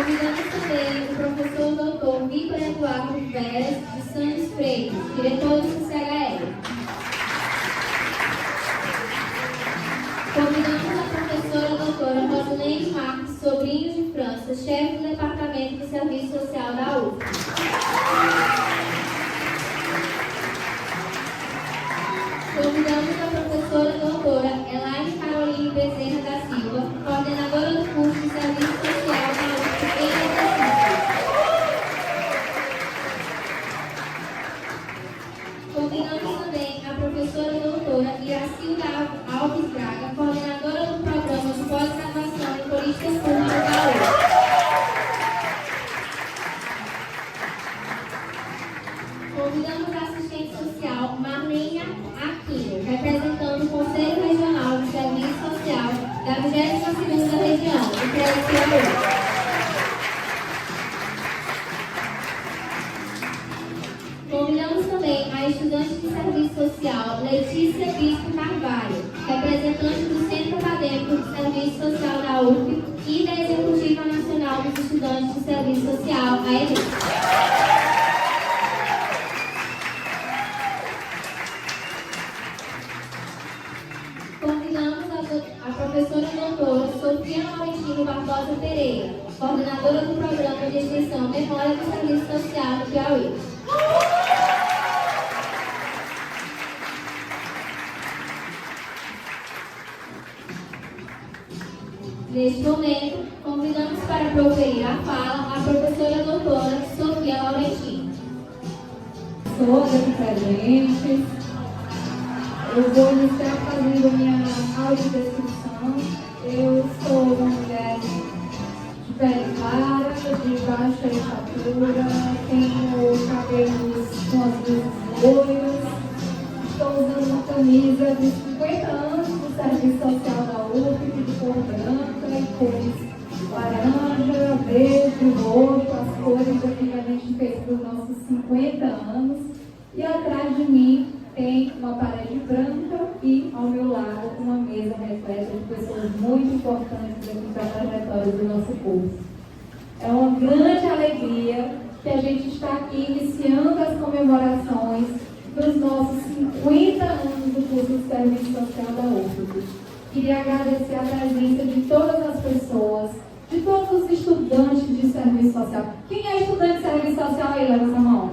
Convidamos também o professor Dr. Vitor Eduardo Veras de Santos Freitas, diretor do CCHL. Convidamos a professora doutora Rosilene Marques Sobrinho de França, chefe do Departamento de Serviço Social da UF. Convidamos a professora doutora Elaine Caroline Bezerra da Silva, coordenadora do curso de Serviço Social da UF em Recife. Convidamos também a professora doutora Iracilda Alves Braga, coordenadora do programa de pós-graduação em Políticas Públicas da UF. Convidamos a assistente social Marlene Aquino, representando o Conselho Regional de Serviço Social da 22ª Região, do CREA. Convidamos também a estudante de Serviço Social Letícia Bispo Carvalho, representante do Centro Acadêmico de Serviço Social da UF e da Executiva Nacional dos Estudantes de Serviço Social, a ENEM. A professora doutora Sofia Laurentino Barbosa Pereira, coordenadora do programa de extensão Memória do Serviço Social do Piauí. Neste momento, convidamos para proferir a fala a professora doutora Sofia Laurentino. Todos aqui presentes. Eu vou iniciar fazendo minha audiodescrição. Eu sou uma mulher de pele clara, de baixa estatura, tenho cabelos com as luzes loiras, estou usando uma camisa de 50 anos do Serviço Social da UF, de cor branca e cores laranja, verde, roxo, as cores aqui que a gente fez para os nossos 50 anos. E atrás de mim tem uma parede branca e, ao meu lado, uma mesa repleta de pessoas muito importantes aqui para a trajetória do nosso curso. É uma grande alegria que a gente está aqui iniciando as comemorações dos nossos 50 anos do curso de Serviço Social da UFG. Queria agradecer a presença de todas as pessoas, de todos os estudantes de Serviço Social. Quem é estudante de Serviço Social aí? Levanta a mão.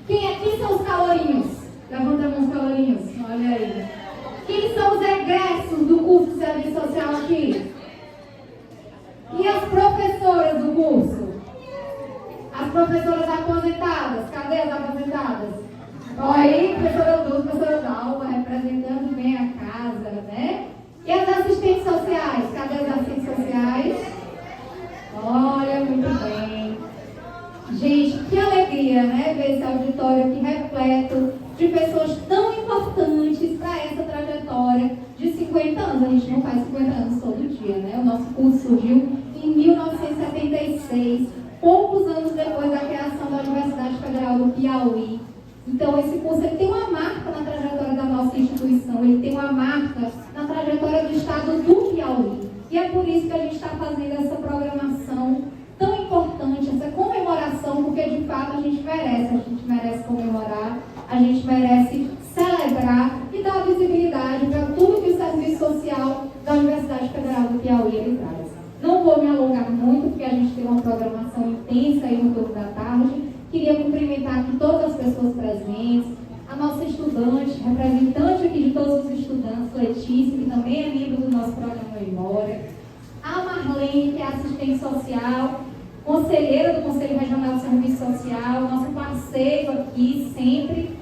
Quem são os calorinhos? Levanta a mão, os calorinhos. Olha aí. Quem são os egressos do curso de Serviço Social aqui? E as professoras do curso? As professoras aposentadas. Cadê as aposentadas? Olha aí, professora Dulce, professora Dalva, representando bem a casa, né? E as assistentes sociais? Cadê as assistentes sociais? Olha, muito bem. Gente, que alegria, né? Ver esse auditório aqui repleto de pessoas tão importantes para essa trajetória de 50 anos. A gente não faz 50 anos todo dia, né? O nosso curso surgiu em 1976, poucos anos depois da criação da Universidade Federal do Piauí. Então, esse curso ele tem uma marca na trajetória da nossa instituição, ele tem uma marca na trajetória do estado do Piauí. E é por isso que a gente está fazendo essa programação tão importante, essa comemoração, porque de fato a gente merece comemorar, a gente merece celebrar e dar visibilidade para tudo que o Serviço Social da Universidade Federal do Piauí ele traz. Não vou me alongar muito, porque a gente tem uma programação intensa aí no turno da tarde. Queria cumprimentar aqui todas as pessoas presentes, a nossa estudante, representante aqui de todos os estudantes, Letícia, que também é membro do nosso programa Memória, a Marlene, que é assistente social, conselheira do Conselho Regional de Serviço Social, nosso parceiro aqui sempre,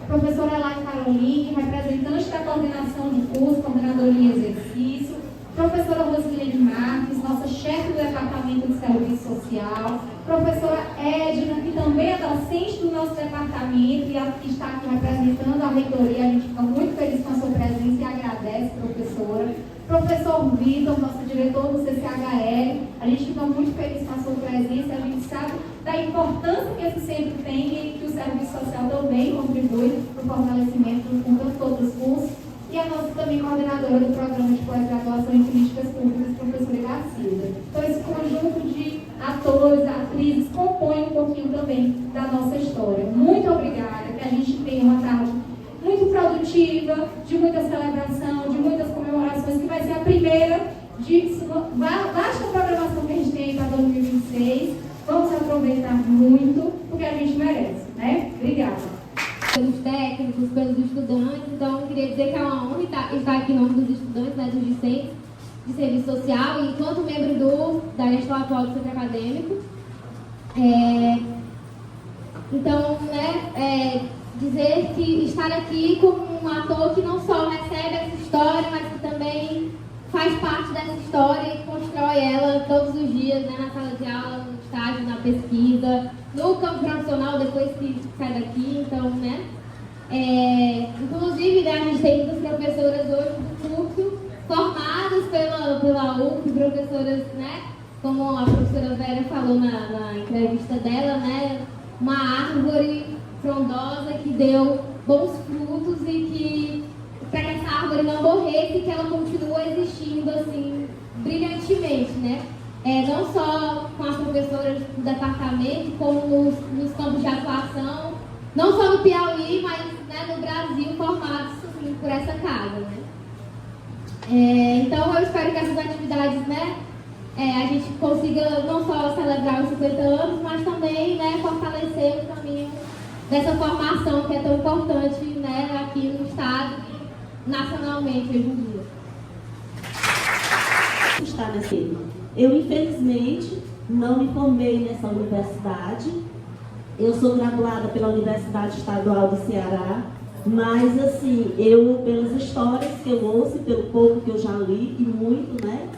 professora Elaine Caroline, representante da coordenação de curso, coordenadora em exercício, professora Rosilene Marques, nossa chefe do Departamento de Serviço Social, professora Edna, que também é docente do nosso departamento e que está aqui representando a reitoria. A gente fica muito feliz com a sua presença e agradece, professora. Professor Vitor, nosso diretor do CCHL, a gente fica muito feliz com a sua presença. A gente sabe da importância que esse centro tem e que o Serviço Social também contribui para o fortalecimento do tanto todos os cursos. E a nossa também coordenadora do programa de pós-graduação em políticas públicas, professora Garcilda. Então, esse conjunto de atores, atrizes, compõe um pouquinho também da nossa história. Muito obrigada, que a gente tenha uma tarde muito produtiva, de muita celebração, de muitas comemorações, que vai ser a primeira de vasta programação que a gente tem para 2026. Vamos aproveitar muito, porque a gente merece, né? Obrigada. Pelos técnicos, pelos estudantes, então eu queria dizer que é uma honra estar aqui em nome dos estudantes, né, dos discentes de serviço social, e enquanto membro da gestão atual do centro acadêmico. Então, né, dizer que estar aqui como um ator que não só recebe essa história, mas que também faz parte dessa história e constrói ela todos os dias, né, na sala de aula, no estágio, na pesquisa, no campo profissional, depois que sai daqui. Então, né, inclusive, né, a gente tem muitas professoras hoje do curso formadas pela UF, professoras, né, como a professora Vera falou na entrevista dela, né, uma árvore frondosa que deu bons frutos e que, para que essa árvore não morresse, que ela continua existindo assim, brilhantemente, né? Não só com as professoras do departamento, como nos campos de atuação, não só no Piauí, mas, né, no Brasil, formados assim, por essa casa, né? Então, eu espero que essas atividades, né, a gente consiga não só celebrar os 50 anos, mas também, né, fortalecer o caminho dessa formação que é tão importante, né, aqui no estado e nacionalmente hoje em dia. Está nesse. Eu, infelizmente, não me formei nessa universidade. Eu sou graduada pela Universidade Estadual do Ceará, mas, assim, pelas histórias que eu ouço, pelo pouco que eu já li, e muito, né,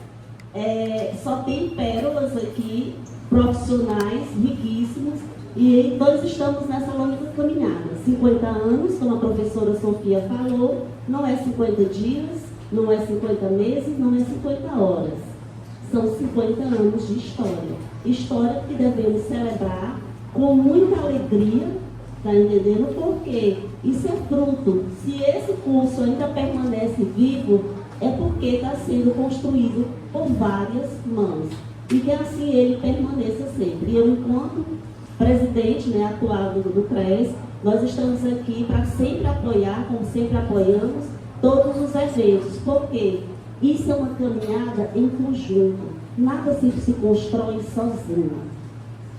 só tem pérolas aqui, profissionais, riquíssimos, e nós estamos nessa longa caminhada. 50 anos, como a professora Sofia falou, não é 50 dias, não é 50 meses, não é 50 horas. São 50 anos de história. História que devemos celebrar com muita alegria, tá entendendo? Porque isso é fruto. Se esse curso ainda permanece vivo, é porque está sendo construído por várias mãos. E que assim ele permaneça sempre. E eu, enquanto presidente, né, atual do CRES, nós estamos aqui para sempre apoiar, como sempre apoiamos, todos os eventos, porque isso é uma caminhada em conjunto, nada se constrói sozinho.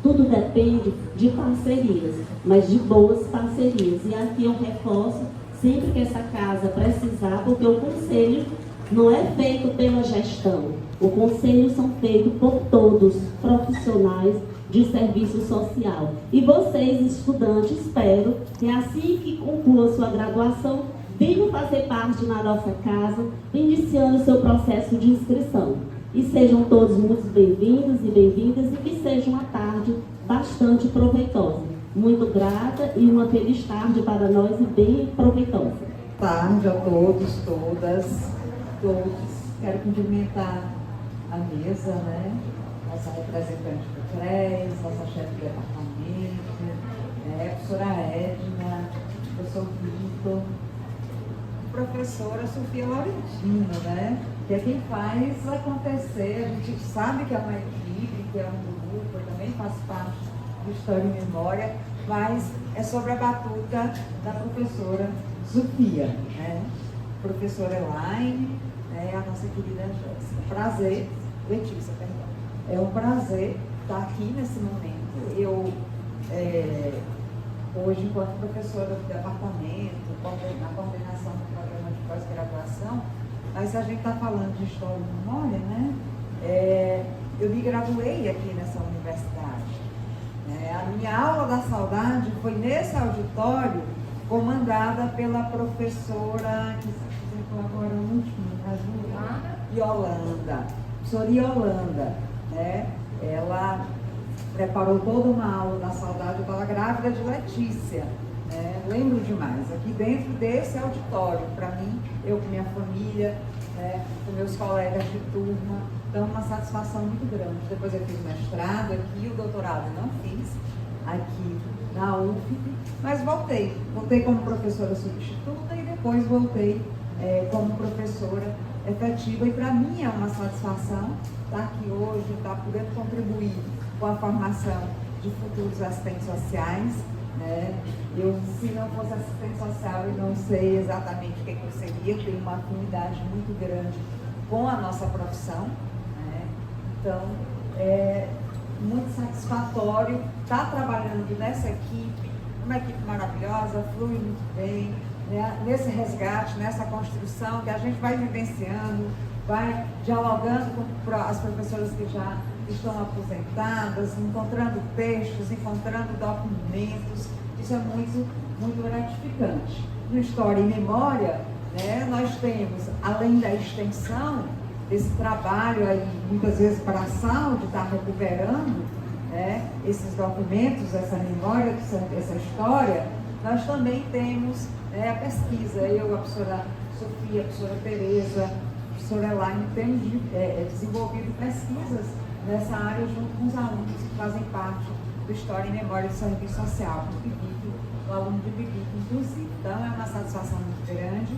Tudo depende de parcerias, mas de boas parcerias. E aqui eu reforço, sempre que essa casa precisar, porque o conselho não é feito pela gestão, o conselho são feitos por todos, profissionais de serviço social. E vocês, estudantes, espero que assim que conclua sua graduação, venham fazer parte na nossa casa, iniciando o seu processo de inscrição. E sejam todos muito bem-vindos e bem-vindas, e que seja uma tarde bastante proveitosa. Muito grata e uma feliz tarde para nós e bem proveitosa. Boa tarde a todos, todas, todos. Quero cumprimentar a mesa, né? Nossa representante do CRES, nossa chefe de departamento, a professora Edna, professor Vitor, professora Sofia Laurentino, né? Que é quem faz acontecer. A gente sabe que é uma equipe, que é um grupo, eu também faço parte do História e Memória, mas é sobre a batuta da professora Sofia, né? Professora Elaine, né? A nossa querida Jéssica. Prazer, Letícia, perdão. É um prazer estar aqui nesse momento. Eu, hoje, enquanto professora do departamento, na coordenação do programa de pós-graduação, mas a gente está falando de História e Memória, né? Eu me graduei aqui nessa universidade. A minha aula da saudade foi nesse auditório, comandada pela professora, que ficou agora no último, Yolanda. Professora Yolanda, né? Ela preparou toda uma aula da saudade, eu estava grávida de Letícia. Lembro demais, aqui dentro desse auditório, para mim, eu com minha família, com meus colegas de turma, então uma satisfação muito grande. Depois eu fiz mestrado aqui, o doutorado não fiz aqui na UFP, mas voltei como professora substituta e depois voltei como professora efetiva. E para mim é uma satisfação estar aqui hoje, estar podendo contribuir com a formação de futuros assistentes sociais. Se não fosse assistente social, eu não sei exatamente o que eu seria. Eu tenho uma afinidade muito grande com a nossa profissão. Então, é muito satisfatório estar trabalhando nessa equipe, uma equipe maravilhosa, flui muito bem, nesse resgate, nessa construção que a gente vai vivenciando, vai dialogando com as professoras que já estão aposentadas, encontrando textos, encontrando documentos. Isso é muito, muito gratificante. No História e Memória, nós temos, além da extensão desse trabalho aí, muitas vezes para a saúde, estar recuperando esses documentos, essa memória, essa história, nós também temos a pesquisa. Eu, a professora Sofia, a professora Tereza, a professora Elaine, temos desenvolvido pesquisas nessa área junto com os alunos que fazem parte do História e Memória do Serviço Social, o aluno de Bibic, inclusive. Então, é uma satisfação muito grande.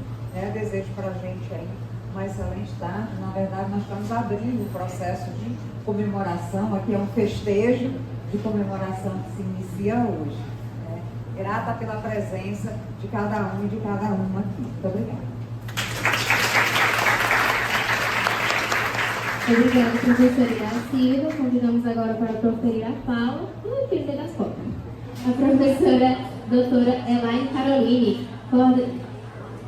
Desejo para a gente aí uma excelente tarde. Na verdade, nós estamos abrindo o processo de comemoração. Aqui é um festejo de comemoração que se inicia hoje. Grata pela presença de cada um e de cada uma aqui. Muito obrigada. Obrigada, professora Ida Silva. Convidamos agora para proferir a fala do filho das fotos. A professora doutora Elaine Caroline,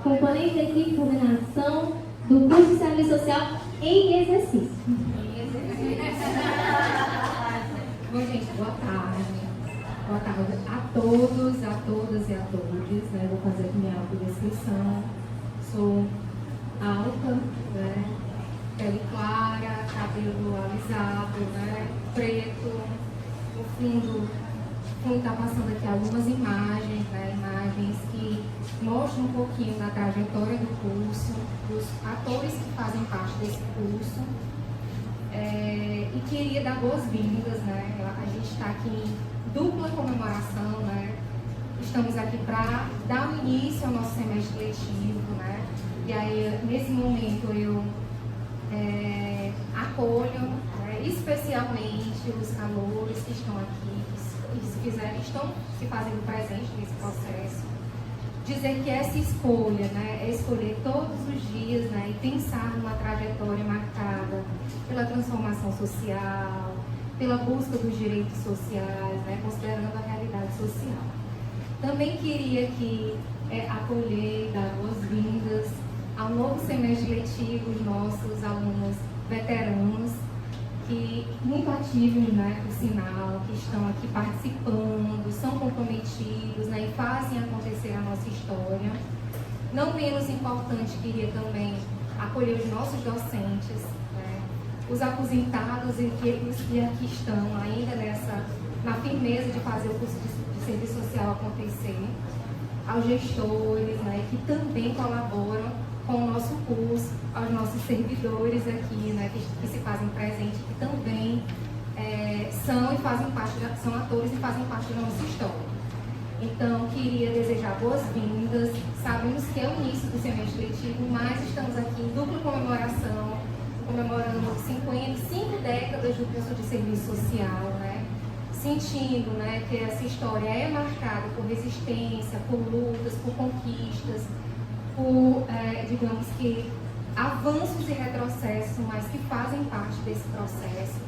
componente da equipe de coordenação do curso de Serviço Social em exercício. Bom, gente, boa tarde. Boa tarde a todos, a todas e a todos. Vou fazer aqui minha autodescrição. Sou alta, pele clara, cabelo alisado, preto. No fundo está passando aqui algumas imagens, imagens que mostram um pouquinho da trajetória do curso, dos atores que fazem parte desse curso. E queria dar boas-vindas, a gente está aqui em dupla comemoração, Estamos aqui para dar início ao nosso semestre letivo, E aí, nesse momento, eu acolho especialmente os alunos que estão aqui, que estão se fazendo presente nesse processo. Dizer que essa escolha, é escolher todos os dias, e pensar numa trajetória marcada pela transformação social, pela busca dos direitos sociais, considerando a realidade social. Também queria aqui acolher e dar boas-vindas ao novo semestre letivo, os nossos alunos veteranos, que muito ativos, por sinal, que estão aqui participando, são comprometidos, e fazem acontecer a nossa história. Não menos importante, queria também acolher os nossos docentes, os aposentados e os que aqui estão ainda na firmeza de fazer o curso de serviço social acontecer, aos gestores, que também colaboram com o nosso curso, aos nossos servidores aqui, que se fazem presente, que também são atores e fazem parte da nossa história. Então, queria desejar boas-vindas. Sabemos que é o início do semestre letivo, mas estamos aqui em dupla comemoração, comemorando 5 décadas do curso de serviço social, sentindo que essa história é marcada por resistência, por lutas, por conquistas, por, digamos que, avanços e retrocessos, mas que fazem parte desse processo.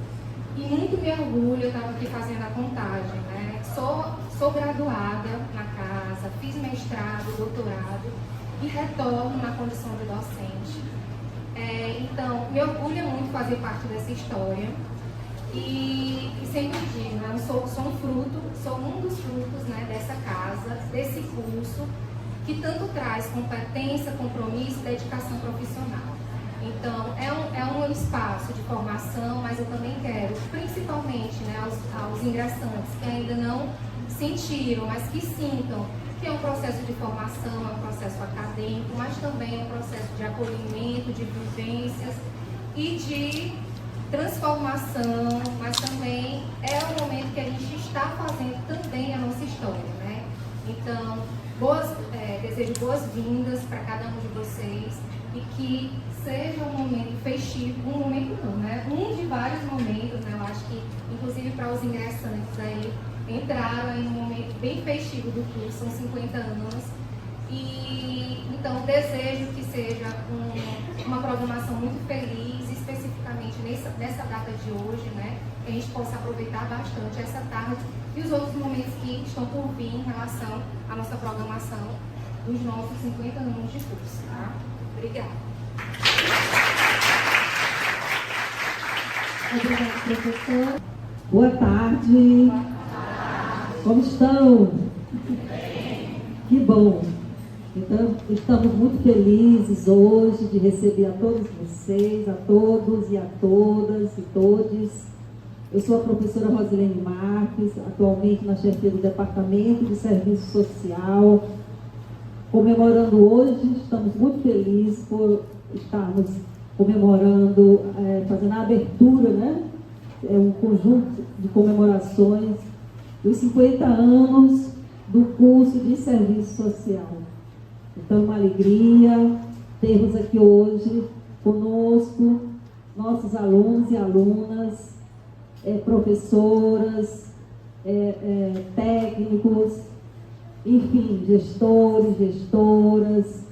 E muito me orgulho, eu estava aqui fazendo a contagem, sou graduada na casa, fiz mestrado, doutorado e retorno na condição de docente. Então, me orgulha muito fazer parte dessa história e sempre digo, sou um dos frutos dessa casa, desse curso, que tanto traz competência, compromisso e dedicação profissional. Então, é um espaço de formação, mas eu também quero, principalmente aos ingressantes que ainda não sentiram, mas que sintam que é um processo de formação, é um processo acadêmico, mas também é um processo de acolhimento, de vivências e de transformação, mas também é o momento que a gente está fazendo também a nossa história, Então, Desejo boas-vindas para cada um de vocês e que seja um momento festivo, um momento não, né? Um de vários momentos, né? Eu acho que, inclusive para os ingressantes aí, entraram em um momento bem festivo do curso, são 50 anos. E então desejo que seja uma programação muito feliz, especificamente nessa data de hoje, né? Que a gente possa aproveitar bastante essa tarde e os outros momentos que estão por vir em relação à nossa programação dos nossos 50 anos de curso, tá? Obrigada. Obrigada, professor. Boa tarde. Como estão? Que bom. Então, estamos muito felizes hoje de receber a todos vocês, a todos e a todas e todes. Eu sou a professora Rosilene Marques, atualmente na chefia do Departamento de Serviço Social. Comemorando hoje, estamos muito felizes por estarmos comemorando, fazendo a abertura, né? Um conjunto de comemorações dos 50 anos do curso de Serviço Social. Então, é uma alegria termos aqui hoje conosco nossos alunos e alunas, professoras, técnicos, enfim, gestores, gestoras.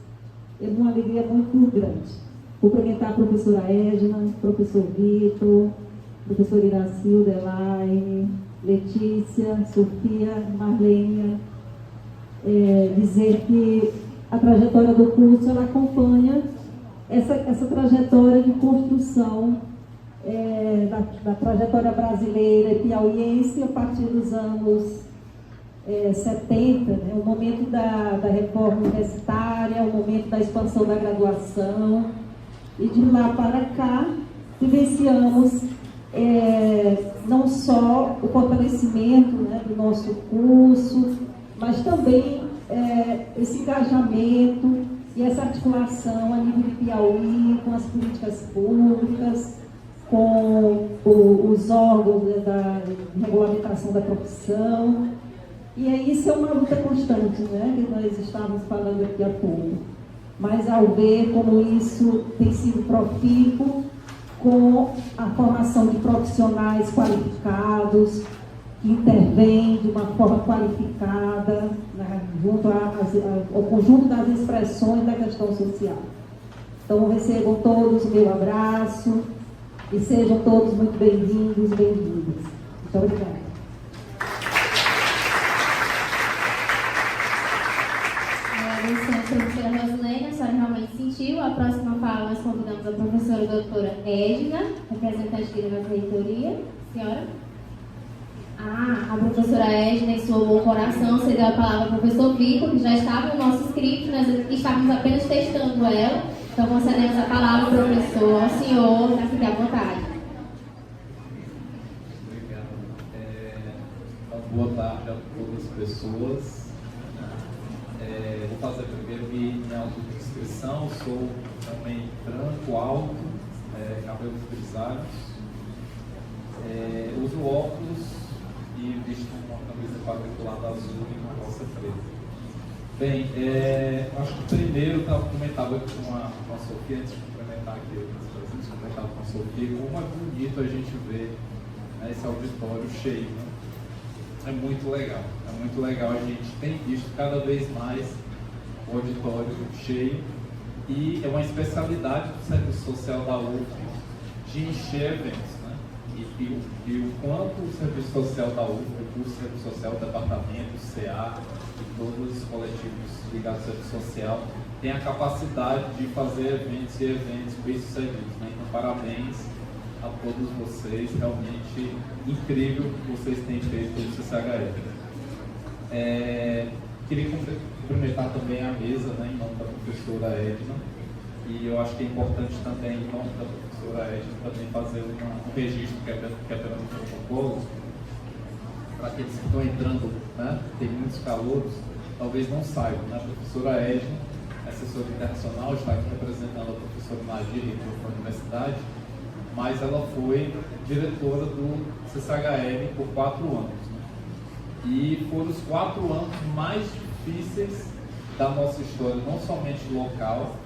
É uma alegria muito grande. Cumprimentar a professora Edna, professor Vitor, professora Iracilda, Elaine, Letícia, Sofia, Marlene, dizer que a trajetória do curso ela acompanha essa trajetória de construção da trajetória brasileira e piauiense a partir dos anos 70, né, o momento da reforma universitária, o momento da expansão da graduação, e de lá para cá vivenciamos não só o fortalecimento, né, do nosso curso, mas também esse engajamento e essa articulação a nível de Piauí com as políticas públicas, com os órgãos, né, da regulamentação da profissão. E isso é uma luta constante, né, que nós estávamos falando aqui há pouco. Mas ao ver como isso tem sido profícuo com a formação de profissionais qualificados, que intervêm de uma forma qualificada, né, junto ao conjunto das expressões da questão social. Então, recebam todos o meu abraço e sejam todos muito bem-vindos e bem-vindas. Muito obrigada. Agradecendo a professora Rosilene, a senhora realmente sentiu. A próxima fala nós convidamos a professora doutora Edna, representante da nossa reitoria. Senhora? A professora Edna, em seu bom coração, cedeu a palavra ao professor Vitor, que já estava no nosso script, nós estávamos apenas testando ela. Então, concedemos a palavra ao professor, ao senhor, para ficar à vontade. Obrigado. Boa tarde a todas as pessoas. Vou fazer primeiro minha autodescrição. Sou também branco, alto, cabelos grisalhos. Uso óculos e visto uma camisa quadriculada azul e uma calça preta. Bem, acho que primeiro eu comentava com a Sofia, antes de complementar aqui, comentava com a Sofia, como é bonito a gente ver, né, esse auditório cheio. Né? É muito legal, a gente tem visto cada vez mais o auditório cheio e é uma especialidade do Serviço Social da UF de encher eventos. E o quanto o Serviço Social da UF, o curso de Serviço Social, o Departamento, o CA e todos os coletivos ligados ao Serviço Social têm a capacidade de fazer eventos bem-sucedidos. Né? Então, parabéns a todos vocês, realmente incrível o que vocês têm feito pelo CCHF. Queria cumprimentar também a mesa, né, em nome da professora Edna, e eu acho que é importante também, em nome da professora Edna, também fazer um registro que é pelo protocolo, para aqueles que estão entrando, né, tem muitos calouros, talvez não saibam, né, a professora Edna, assessora internacional, está aqui representando a professora Nadir, reitora da universidade, mas ela foi diretora do CCHL por 4 anos. Né? E foram os 4 anos mais difíceis da nossa história, não somente local,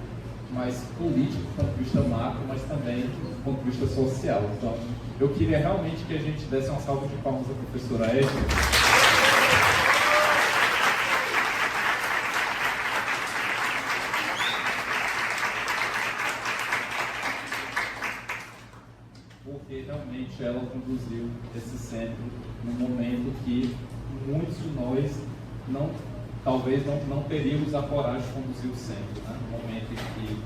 mas político, do ponto de vista macro, mas também do ponto de vista social. Então, eu queria realmente que a gente desse uma salva de palmas à professora Edna. Porque realmente ela conduziu esse centro num momento que muitos de nós talvez não teríamos a coragem de conduzir o centro, né? Num momento em que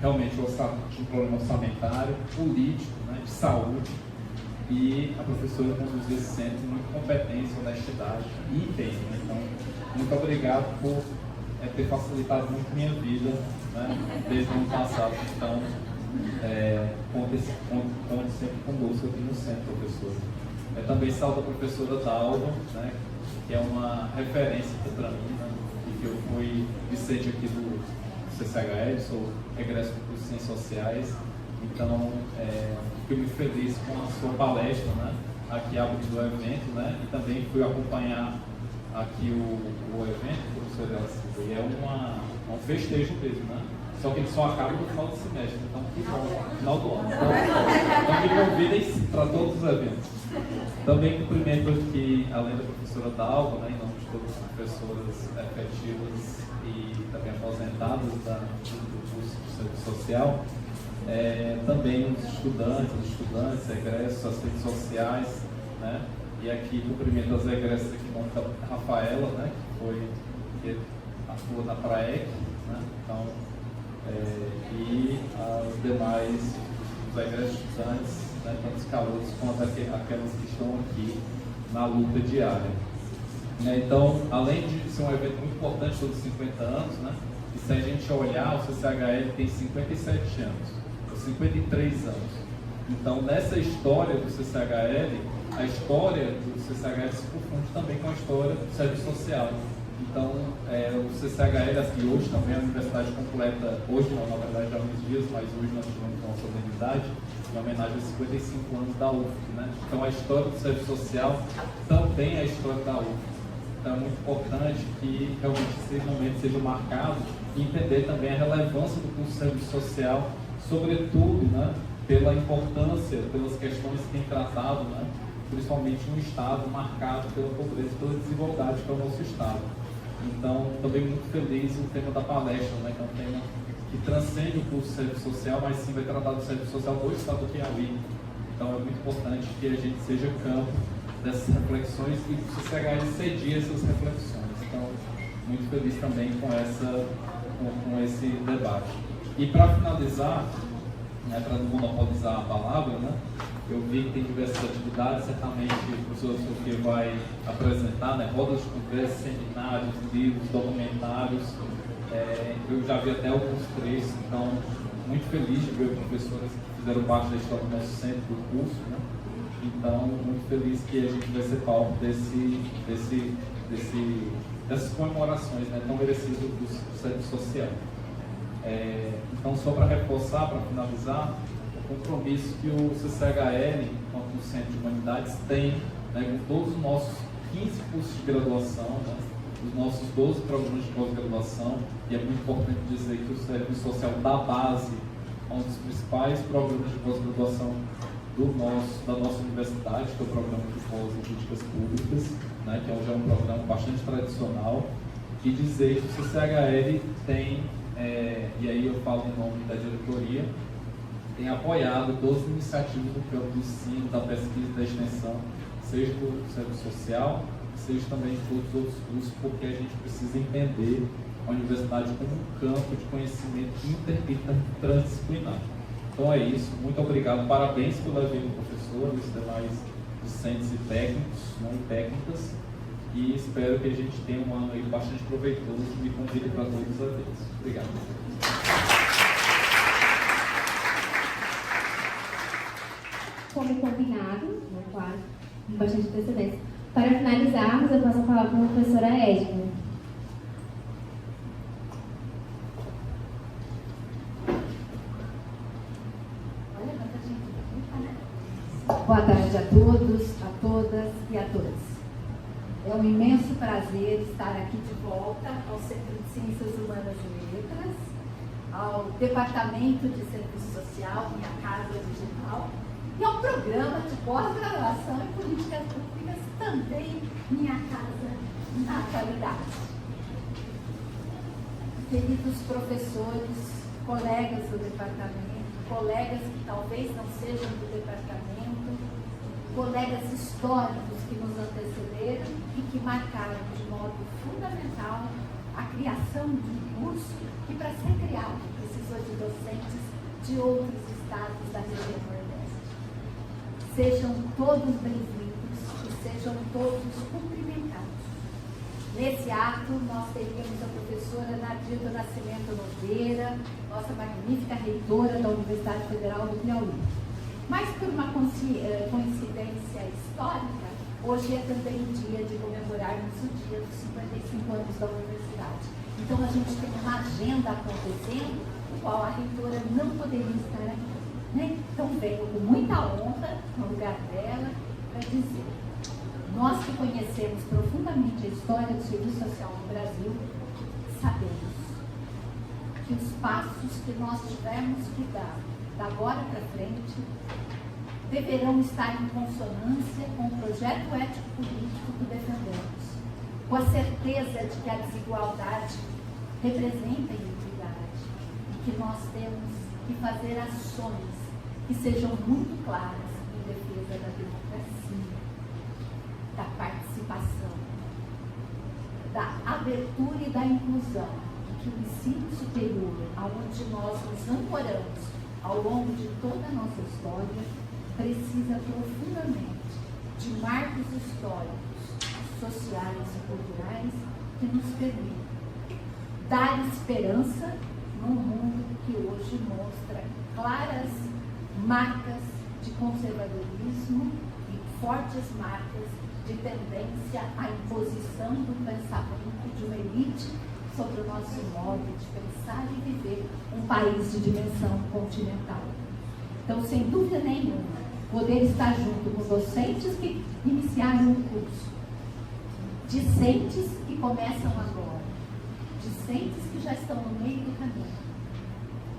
realmente tinha um problema orçamentário, político, né? De saúde, e a professora conduziu esse centro com muita competência, honestidade e empenho. Então, muito obrigado por ter facilitado muito minha vida, né? Desde o ano passado. Então, conte sempre conosco aqui no centro, professor. Também saúdo a professora Dalva, né, que é uma referência para mim, né, e que eu fui discente aqui do CCHL, sou egresso do curso de Ciências Sociais, então fiquei muito feliz com a sua palestra, né, aqui abrindo o evento, né, e também fui acompanhar aqui o evento, professor Elcio, e é um festejo mesmo, né? Só que ele só acaba no final do semestre, então que bom, no final do ano. Então me convidem para todos os eventos. Também cumprimento aqui, além da professora Dalva, né, em nome de todas as professoras efetivas e também aposentadas do curso de Serviço Social, também os estudantes, egressos, assistentes sociais, né, e aqui cumprimento as egressas aqui em nome da Rafaela, né, que atua na PRAEC, né, então, e os demais, os egressos estudantes, né, tanto os calouros quanto aquelas que estão aqui na luta diária. Então, além de ser um evento muito importante, todos os 50 anos, né, e se a gente olhar, o CCHL tem 57 anos, ou 53 anos. Então, nessa história do CCHL, a história do CCHL se confunde também com a história do serviço social. Então, o CCHL aqui hoje também a universidade completa, hoje não, na verdade há uns dias, mas hoje nós tivemos uma solenidade em homenagem aos 55 anos da UFC, né? Então, a história do serviço social também é a história da UFC. Então, é muito importante que realmente esse momento seja marcado e entender também a relevância do curso de serviço social, sobretudo, né, pela importância, pelas questões que tem tratado, né, principalmente no Estado marcado pela pobreza e pela desigualdade que é o nosso Estado. Então, também muito feliz o tema da palestra, né, que é um tema que transcende o curso de serviço social, mas sim vai tratar do serviço social do Estado do Piauí. Então, é muito importante que a gente seja campo dessas reflexões e o CCHL cedia essas reflexões. Então, muito feliz também com esse debate. E para finalizar, né, para não monopolizar a palavra, né, eu vi que tem diversas atividades, certamente o professor Sofia vai apresentar, né, rodas de conversa, seminários, livros, documentários, eu já vi até alguns trechos, então muito feliz de ver professores que fizeram parte da história do nosso centro do curso, né, então muito feliz que a gente vai ser palco dessas comemorações, né, tão merecidas do serviço social. Então, só para reforçar, para finalizar, o compromisso que o CCHL, quanto o Centro de Humanidades, tem, né, com todos os nossos 15 cursos de graduação, né, os nossos 12 programas de pós-graduação, e é muito importante dizer que o Serviço Social da base é um dos principais programas de pós-graduação da nossa universidade, que é o programa de pós em políticas públicas, né, que já é um programa bastante tradicional, e dizer que o CCHL tem, e aí eu falo em nome da diretoria, tem apoiado 12 iniciativas do campo do ensino, da pesquisa e da extensão, seja do serviço social, seja também de todos os outros cursos, porque a gente precisa entender a universidade como um campo de conhecimento interdisciplinar. Então é isso, muito obrigado, parabéns pelo evento, professor, os demais docentes e técnicos, não e técnicas, e espero que a gente tenha um ano aí bastante proveitoso e me convide para todos os eventos. Obrigado. Como combinado, né, claro, com bastante antecedência. Para finalizarmos, eu passo a palavra para a professora Edna. Boa tarde a todos, a todas e a todos. É um imenso prazer estar aqui de volta ao Centro de Ciências Humanas e Letras, ao Departamento de Serviço Social, Minha Casa Digital, e ao Programa de Pós-Graduação em Políticas Públicas, também Minha Casa na Atualidade. Queridos professores, colegas do departamento, colegas que talvez não sejam do departamento, colegas históricos que nos antecederam e que marcaram de modo fundamental a criação de um curso que, para ser criado, precisou de docentes de outros estados da região Nordeste. Sejam todos bem-vindos e sejam todos cumprimentados. Nesse ato, nós teríamos a professora Nadir do Nascimento Nogueira, nossa magnífica reitora da Universidade Federal do Piauí. Mas, por uma coincidência histórica, hoje é também o dia de comemorarmos o dia dos 55 anos da universidade. Então, a gente tem uma agenda acontecendo, no qual a reitora não poderia estar aqui. Né? Então, venho com muita honra, no lugar dela, para dizer: nós que conhecemos profundamente a história do serviço social no Brasil, sabemos que os passos que nós tivermos que dar da agora para frente deverão estar em consonância com o projeto ético-político que defendemos, com a certeza de que a desigualdade representa a iniquidade e que nós temos que fazer ações que sejam muito claras em defesa da democracia, da participação, da abertura e da inclusão, e que o ensino superior, aonde nós nos ancoramos ao longo de toda a nossa história, precisa profundamente de marcos históricos, sociais e culturais que nos permitam dar esperança num mundo que hoje mostra claras marcas de conservadorismo e fortes marcas de tendência à imposição do pensamento de uma elite sobre o nosso modo de pensar e viver um país de dimensão continental. Então, sem dúvida nenhuma, poder estar junto com docentes que iniciaram o curso, discentes que começam agora, discentes que já estão no meio do caminho,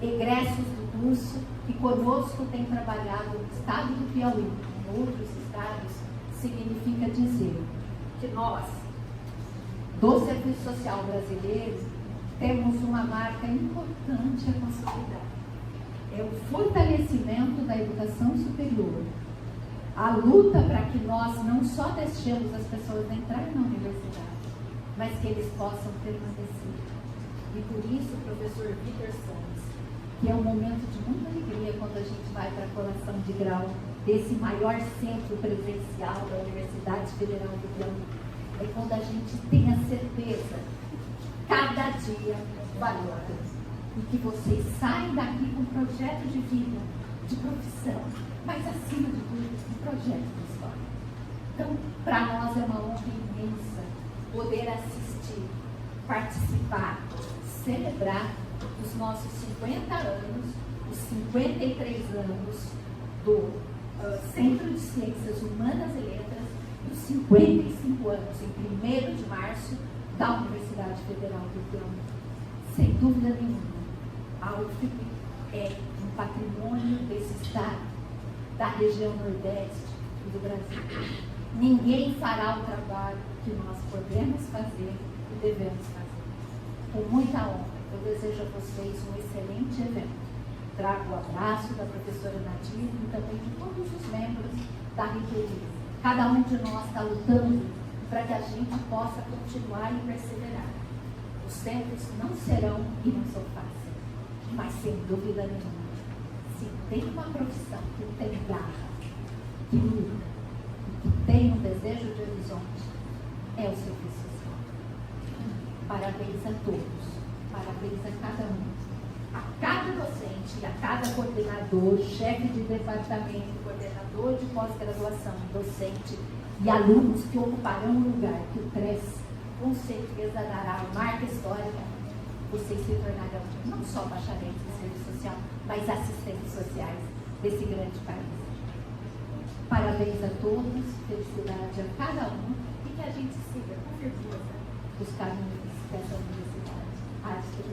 egressos do curso que conosco têm trabalhado no estado do Piauí, em outros estados, significa dizer que nós, do Serviço Social brasileiro, temos uma marca importante a consolidar. É o fortalecimento da educação superior, a luta para que nós não só deixemos as pessoas entrar na universidade, mas que eles possam permanecer. E por isso, professor Vitor Santos, que é um momento de muita alegria quando a gente vai para a colação de grau desse maior centro presencial da Universidade Federal do Piauí, é quando a gente tem a certeza que cada dia vale a pena. E que vocês saem daqui com um projeto de vida, de profissão, mas acima de tudo, um projeto de história. Então, para nós é uma honra imensa poder assistir, participar, celebrar os nossos 50 anos, os 53 anos do Centro de Ciências Humanas e Letras, e os 55 anos, em 1º de março, da Universidade Federal do Piauí. Sem dúvida nenhuma, a UFP é um patrimônio desse estado, da região Nordeste e do Brasil. Ninguém fará o trabalho que nós podemos fazer e devemos fazer. Com muita honra, eu desejo a vocês um excelente evento. Trago o abraço da professora Nadir e também de todos os membros da reitoria. Cada um de nós está lutando para que a gente possa continuar e perseverar. Os tempos não serão e não são fáceis, mas sem dúvida nenhuma, se tem uma profissão que tem garra, que luta, que tem um desejo de horizonte, é o serviço social. Parabéns a todos, parabéns a cada um, a cada docente, a cada coordenador, chefe de departamento, coordenador de pós-graduação, docente e alunos que ocuparão o lugar que o CRES com certeza dará a marca histórica. Vocês se tornarão não só bacharéis de serviço social, mas assistentes sociais desse grande país. Parabéns a todos, felicidade a cada um e que a gente siga com firmeza os caminhos dessa universidade. Acho que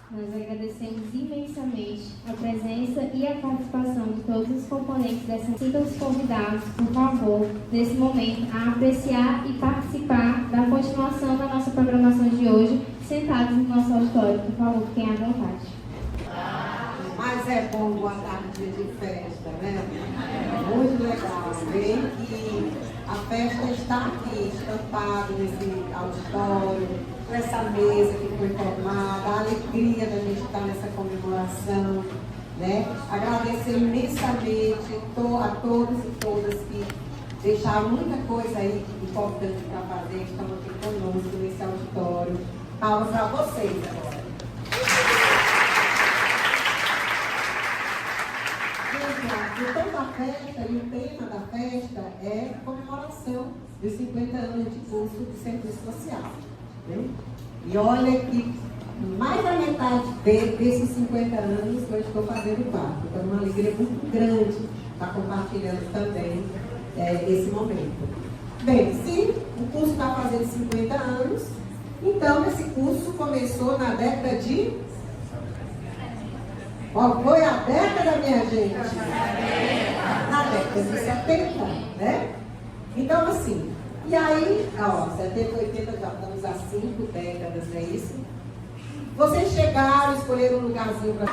Nós agradecemos imensamente a presença e a participação de todos os componentes dessa. Sintam os convidados, por favor, nesse momento, a apreciar e participar da continuação da nossa programação de hoje, sentados no nosso auditório. Por favor, fiquem à vontade. Mas é bom boa tarde de festa, né? Muito legal ver que a festa está aqui, estampada nesse auditório, nessa mesa que foi formada, a alegria da gente estar nessa comemoração, né? Agradecer imensamente a todos e todas que deixaram muita coisa aí importante para fazer, que estão aqui conosco nesse auditório. Palmas para vocês agora. O tom da festa e o tema da festa é comemoração dos 50 anos de curso de serviço social. Né? E olha que mais da metade desses 50 anos eu estou fazendo parte. Então, é uma alegria muito grande estar compartilhando também esse momento. Bem, se o curso está fazendo 50 anos, então esse curso começou na década de... Qual foi a década, minha gente? Na década de 70, né? Então, assim, e aí, 70, 80, já estamos há 5 décadas, não é isso? Vocês chegaram, escolheram um lugarzinho para...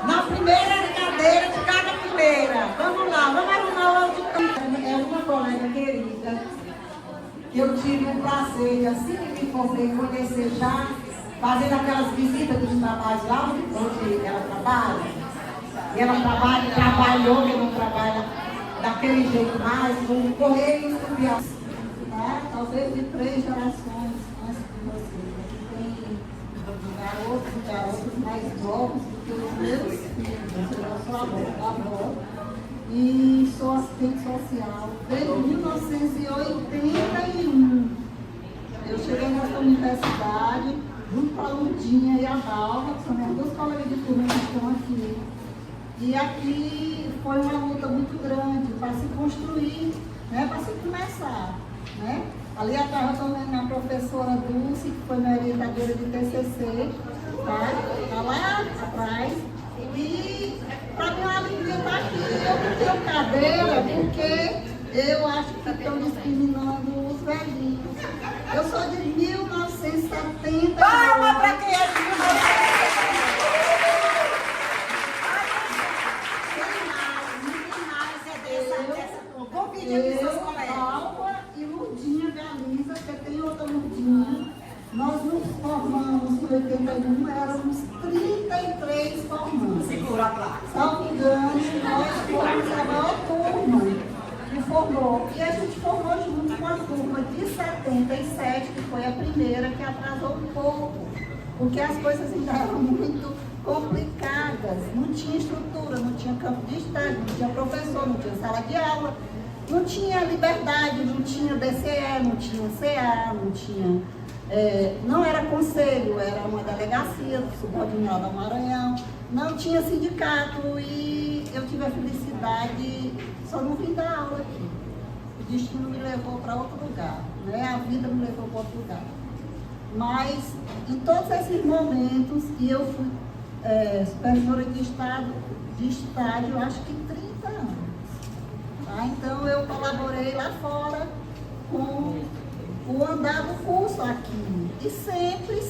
Na primeira cadeira de cada fileira. Vamos lá, vamos arrumar o auditório. É uma colega querida, que eu tive o prazer de, assim que me formei, conhecer já, fazendo aquelas visitas dos trabalhos lá onde ela trabalha. E ela trabalhou, e não trabalha daquele jeito mais, com o correio estudiar. Talvez de 3 gerações antes de vocês. Tem garotos e garotas mais novos do que os meus filhos. Eu sou avó e sou assistente social desde 1981. Eu cheguei nessa universidade junto com a Ludinha e a Dalva, que são minhas 2 colegas de turma que estão aqui. E aqui foi uma luta muito grande para se construir, né, para se começar. Né? Ali atrás eu estou vendo a professora Dulce, que foi minha orientadora de TCC, tá? Está lá atrás. E para mim é uma alegria estar aqui. Eu não tenho cadeira porque eu acho que estão discriminando os velhinhos. Eu sou de 1970. Palma para quem é de 1970. Vou pedir para seus colegas. Alba e Ludinha Galiza, porque tem outra Ludinha. Nós nos formamos em 81, éramos 33 formandos. Segura a placa. Salvo engano, nós fomos a maior turma que formou. E a gente formou junto com a turma de 77, que foi a primeira, que atrasou um pouco, porque as coisas ainda eram muito complicadas. Não tinha estrutura, não tinha campo de estágio, não tinha professor, não tinha sala de aula, não tinha liberdade, não tinha DCE, não tinha CA, não tinha... não era conselho, era uma delegacia subordinada ao Maranhão, não tinha sindicato e eu tive a felicidade, só não vim dar aula aqui. O destino me levou para outro lugar, né? A vida me levou para outro lugar. Mas em todos esses momentos, e eu fui supervisora de estágio, acho que 30 anos. Tá? Então eu colaborei lá fora com o andar do curso aqui. E sempre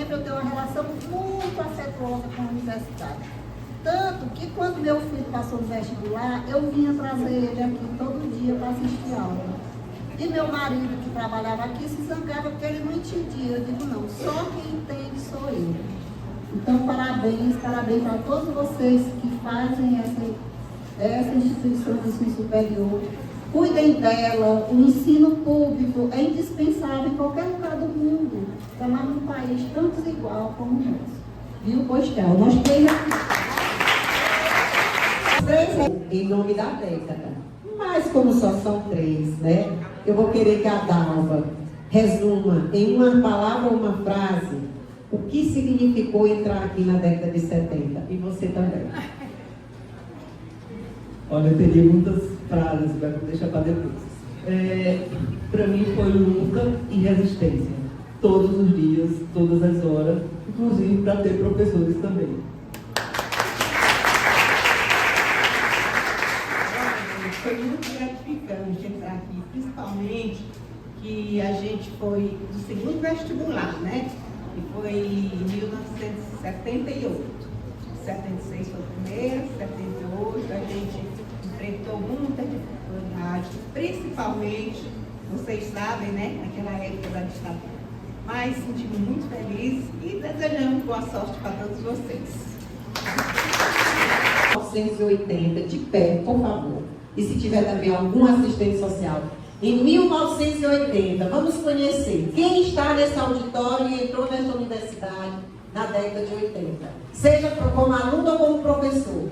eu tenho uma relação muito afetuosa com a universidade. Tanto que quando meu filho passou no vestibular, eu vinha trazer ele aqui todo dia para assistir aula. E meu marido, que trabalhava aqui, se zangava porque ele não entendia. Eu digo, não, só quem entende sou eu. Então, parabéns para todos vocês que fazem essa instituição de ensino superior. Cuidem dela, o ensino público é indispensável em qualquer lugar do mundo, ainda mais num país tão desigual como o nosso. Viu, Postel? Nós temos em nome da década. Mas como só são 3, né? Eu vou querer que a Dalva resuma em uma palavra ou uma frase o que significou entrar aqui na década de 70. E você também. Olha, eu teria muitas frases, mas vou deixar para depois. Para mim foi luta e resistência. Todos os dias, todas as horas, inclusive para ter professores também. Foi muito gratificante entrar aqui, principalmente que a gente foi do segundo vestibular, né? Que foi em 1978. 76 foi o primeiro, 78 a gente enfrentou muita dificuldade, principalmente, vocês sabem, né? Naquela época da ditadura. Mas sentimos muito felizes e desejamos boa sorte para todos vocês. 1980, de pé, por favor. E se tiver também algum assistente social. Em 1980, vamos conhecer quem está nesse auditório e entrou nessa universidade na década de 80. Seja como aluno ou como professor.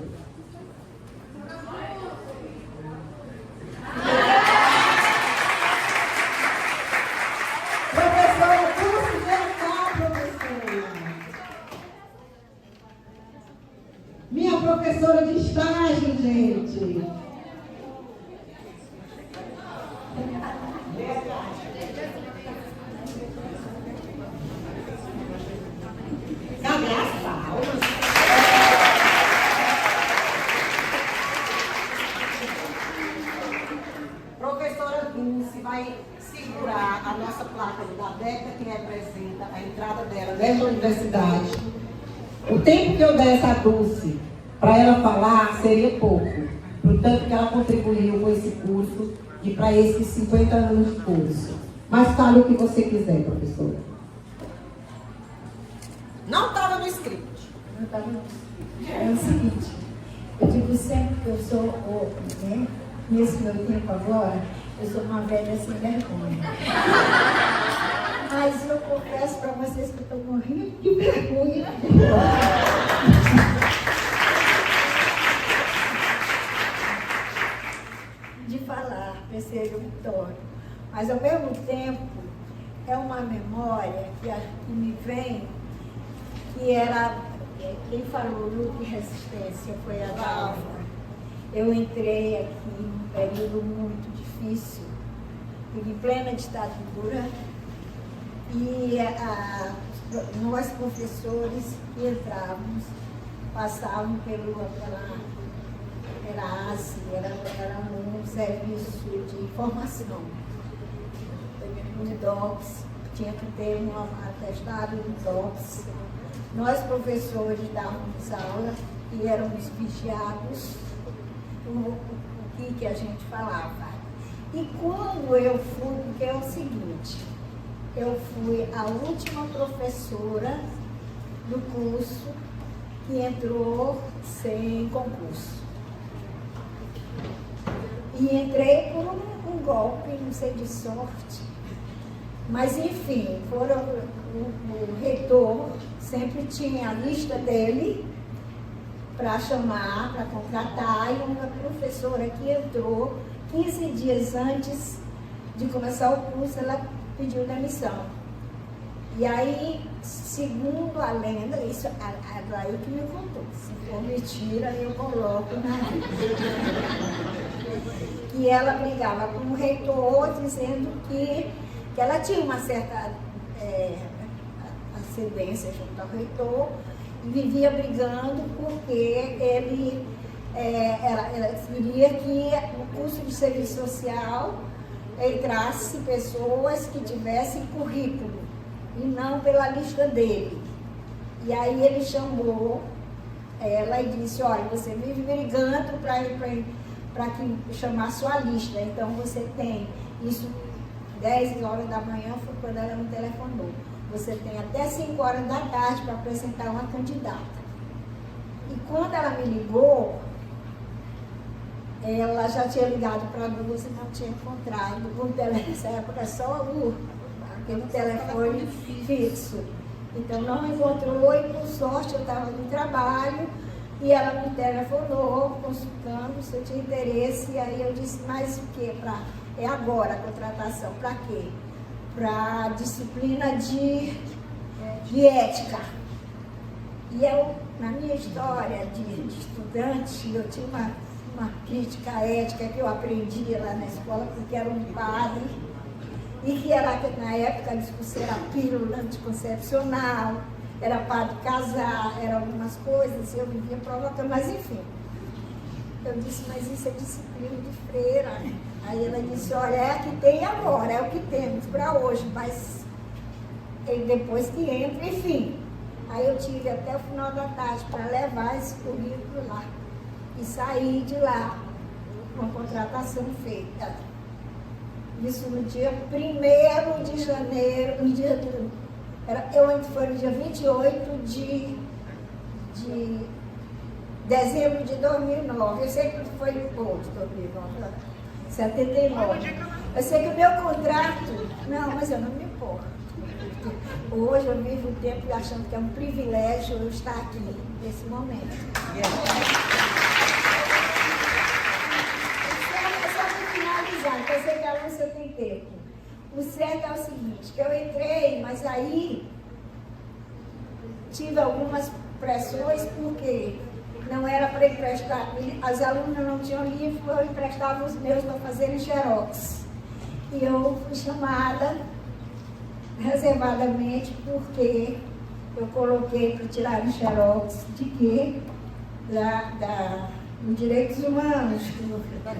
Professora, Dulce, vem cá, professora. Minha professora de estágio, gente. Cadê as palmas? Professora Dulce vai segurar a nossa placa da década que representa a entrada dela nesta universidade. O tempo que eu desse a Dulce para ela falar seria pouco, portanto que ela contribuiu com esse curso e para esses 50 anos de curso. Mas fale o que você quiser, professora. Não estava no script. Não estava no script. É o seguinte, eu digo sempre que eu sou, né? Nesse meu tempo agora, eu sou uma velha sem vergonha. Mas eu confesso para vocês que eu estou morrendo de vergonha. De falar para esse auditório. Mas ao mesmo tempo, é uma memória que me vem, que era, quem falou luta e resistência foi a Dalva. Eu entrei aqui num período muito difícil, em plena ditadura, e nós professores que entrávamos, passavam era um serviço de formação, de DOPS, tinha que ter um atestado de DOPS. Nós professores dávamos aula e éramos vigiados o que a gente falava. E quando eu fui, porque é o seguinte, eu fui a última professora do curso que entrou sem concurso. E entrei por um golpe, não sei, de sorte. Mas, enfim, o reitor sempre tinha a lista dele para chamar, para contratar, e uma professora que entrou 15 dias antes de começar o curso, ela pediu demissão. E aí, segundo a lenda, isso é daí que me contou. Se for mentira, eu coloco na que ela brigava com o reitor, dizendo que ela tinha uma certa ascendência junto ao reitor, e vivia brigando porque ele ela queria que no curso de serviço social entrasse pessoas que tivessem currículo, e não pela lista dele. E aí ele chamou ela e disse, olha, você vive brigando para que chamar sua lista, então você tem isso 10 horas da manhã, foi quando ela me telefonou. Você tem até 5 horas da tarde para apresentar uma candidata. E quando ela me ligou, ela já tinha ligado para a Dulce e não tinha encontrado. Nessa época só aquele telefone fixo. Então não encontrou e, por sorte, eu estava no trabalho e ela me telefonou, consultando se eu tinha interesse. E aí eu disse, mas o quê? É agora a contratação. Para quê? Para disciplina de de ética. E eu, na minha história de estudante, eu tinha uma crítica ética que eu aprendi lá na escola, porque era um padre, e que era, na época, a discussão era pílula anticoncepcional, era padre casar, eram algumas coisas, eu vivia provocando, mas enfim. Eu disse, mas isso é disciplina de freira. Aí ela disse, olha, é a que tem agora, é o que temos para hoje, mas depois que entra, enfim. Aí eu tive até o final da tarde para levar esse currículo lá e sair de lá com a contratação feita. Isso no dia 1º de janeiro, no dia foi no dia 28 de dezembro de 2009. Eu sei que foi outro, 2009, 79. Eu sei que o meu contrato, não, mas eu não me importo. Hoje eu vivo o tempo achando que é um privilégio eu estar aqui, nesse momento. Só para finalizar, porque eu sei que a Lúcia tem tempo. O certo é o seguinte, que eu entrei, mas aí tive algumas pressões, porque não era para emprestar, as alunas não tinham livro, eu emprestava os meus para fazerem xerox. E eu fui chamada reservadamente, porque eu coloquei para tirar o xerox de quê? Dos direitos humanos. Da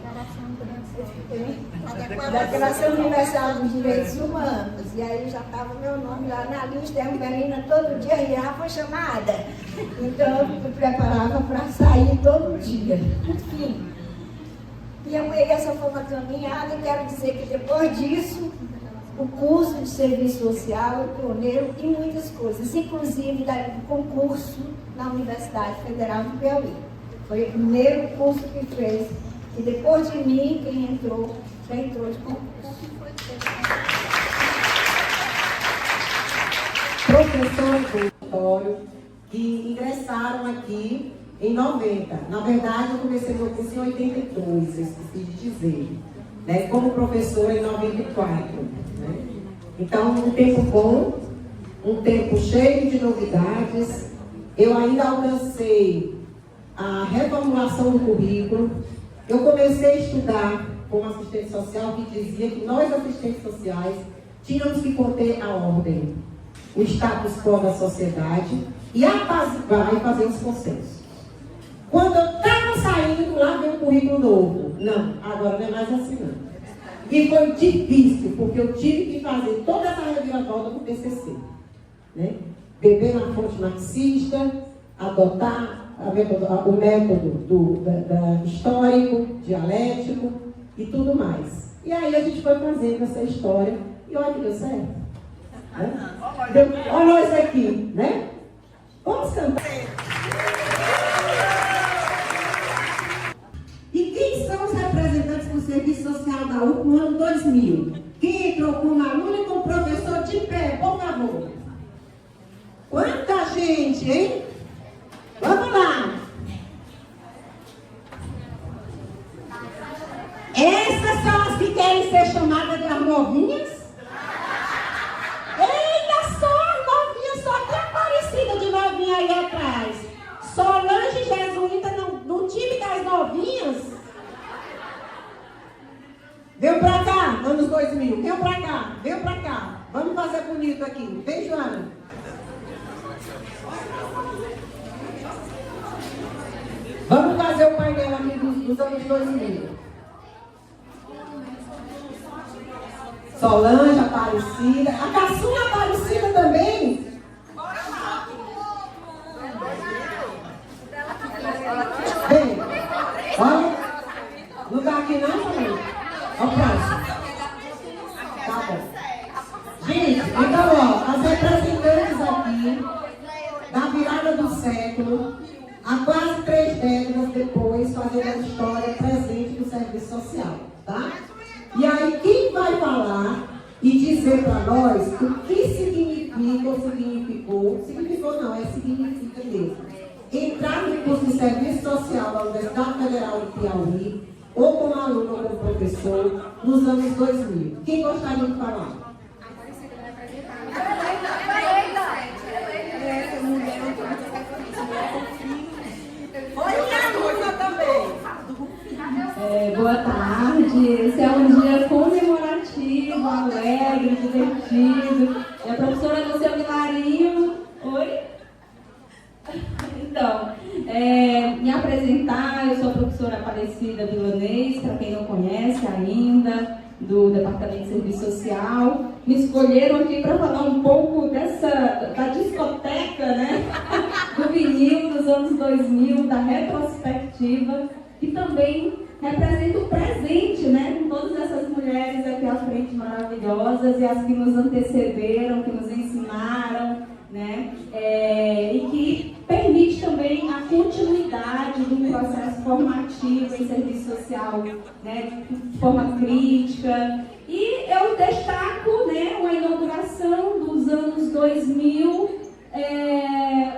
Declaração Universal dos Direitos Humanos. E aí já estava meu nome lá na lista, a Angelina todo dia ia, foi chamada. Então eu me preparava para sair todo dia. Enfim. E essa foi uma caminhada, e quero dizer que depois disso, o curso de serviço social, o pioneiro e muitas coisas, inclusive do concurso na Universidade Federal do Piauí. Foi o primeiro curso que fez. E depois de mim, quem entrou, já entrou de concurso. Professores do auditório que ingressaram aqui em 90. Na verdade, eu comecei meu curso em 82, eu esqueci de dizer. Né? Como professora em 94. Né? Então, um tempo bom, um tempo cheio de novidades. Eu ainda alcancei a reformulação do currículo. Eu comecei a estudar como assistente social, que dizia que nós, assistentes sociais, tínhamos que conter a ordem, o status quo da sociedade e apaziguar e fazer os consensos. Quando eu estava saindo, lá veio um currículo novo. Não, agora não é mais assim não. E foi difícil, porque eu tive que fazer toda essa reviravolta com o TCC. Né? Beber na fonte marxista, adotar o método histórico, dialético e tudo mais. E aí a gente foi fazendo essa história e olha que deu certo. Né? Olha nós aqui, né? Vamos cantar. E quem são os representantes do Serviço Social da UF no ano 2000? Quem entrou como aluno e como professor de pé, por favor? Quanta gente, hein? Vamos lá! Essas são as que querem ser chamadas de as novinhas? Eita, só as novinhas, só que Aparecida de novinha aí atrás. Solange Jesuíta no time das novinhas. Veio pra cá, anos 2000. Veio pra cá, veio pra cá. Vamos fazer bonito aqui. Vem, Joana. Vamos fazer o painel aqui dos anos 2000. Solange, Aparecida. A caçula Aparecida também. Vem. Olha. Não está aqui não, Solange? Olha o próximo. Tá bom. Gente, então, ó, as representantes aqui, na virada do século, há quase 3 décadas depois, fazendo a história presente do serviço social, tá? E aí, quem vai falar e dizer para nós o que significa ou significou não, significa mesmo, entrar no curso de serviço social da Universidade Federal do Piauí, ou como aluno ou como professor, nos anos 2000. Quem gostaria de falar? Boa tarde. Esse é um dia comemorativo, alegre, divertido. E a professora Lucia Vilarinho. Oi? Então, me apresentar, eu sou a professora Aparecida Vilanês, para quem não conhece ainda, do Departamento de Serviço Social. Me escolheram aqui para falar um pouco da discoteca, né? Do vinil dos anos 2000, da retrospectiva, que também representa o presente, né? Com todas essas mulheres aqui à frente maravilhosas e as que nos antecederam, que nos ensinaram, né? E que permite também a continuidade do processo formativo em serviço social, né? De forma crítica. E eu destaco, né, uma inauguração dos anos 2000,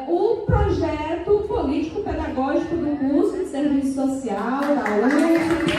o projeto político-pedagógico do curso de serviço social da UFSC.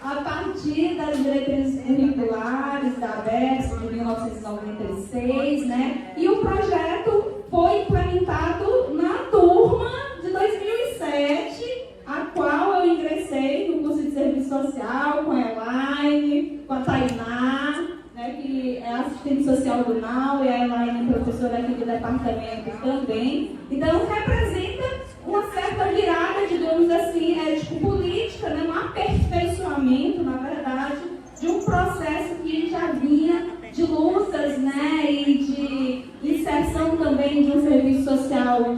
A partir das diretrizes curriculares da ABEPS de 1996, né? E o projeto foi implementado na turma de 2007, a qual eu ingressei no curso de serviço social com a Elaine, com a Tainá, né, que é assistente social do NAU, e a Elaine é professora aqui do departamento também. Então, representa uma certa virada, digamos assim, ético-política, né, um aperfeiçoamento, na verdade, de um processo que já vinha de lutas, né, e de inserção também de um serviço social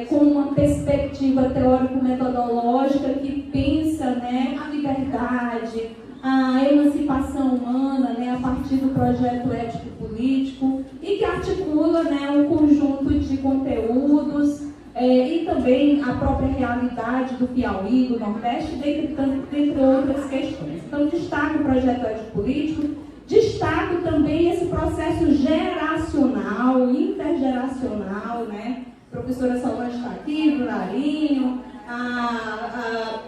com uma perspectiva teórico-metodológica que pensa, né, a liberdade, a emancipação humana, né, a partir do projeto ético-político e que articula, né, um conjunto de conteúdos e também a própria realidade do Piauí, do Nordeste, dentre outras questões. Então, destaco o projeto ético-político, destaco também esse processo geracional, intergeracional, né? A professora Solange está aqui, Vilarinho, a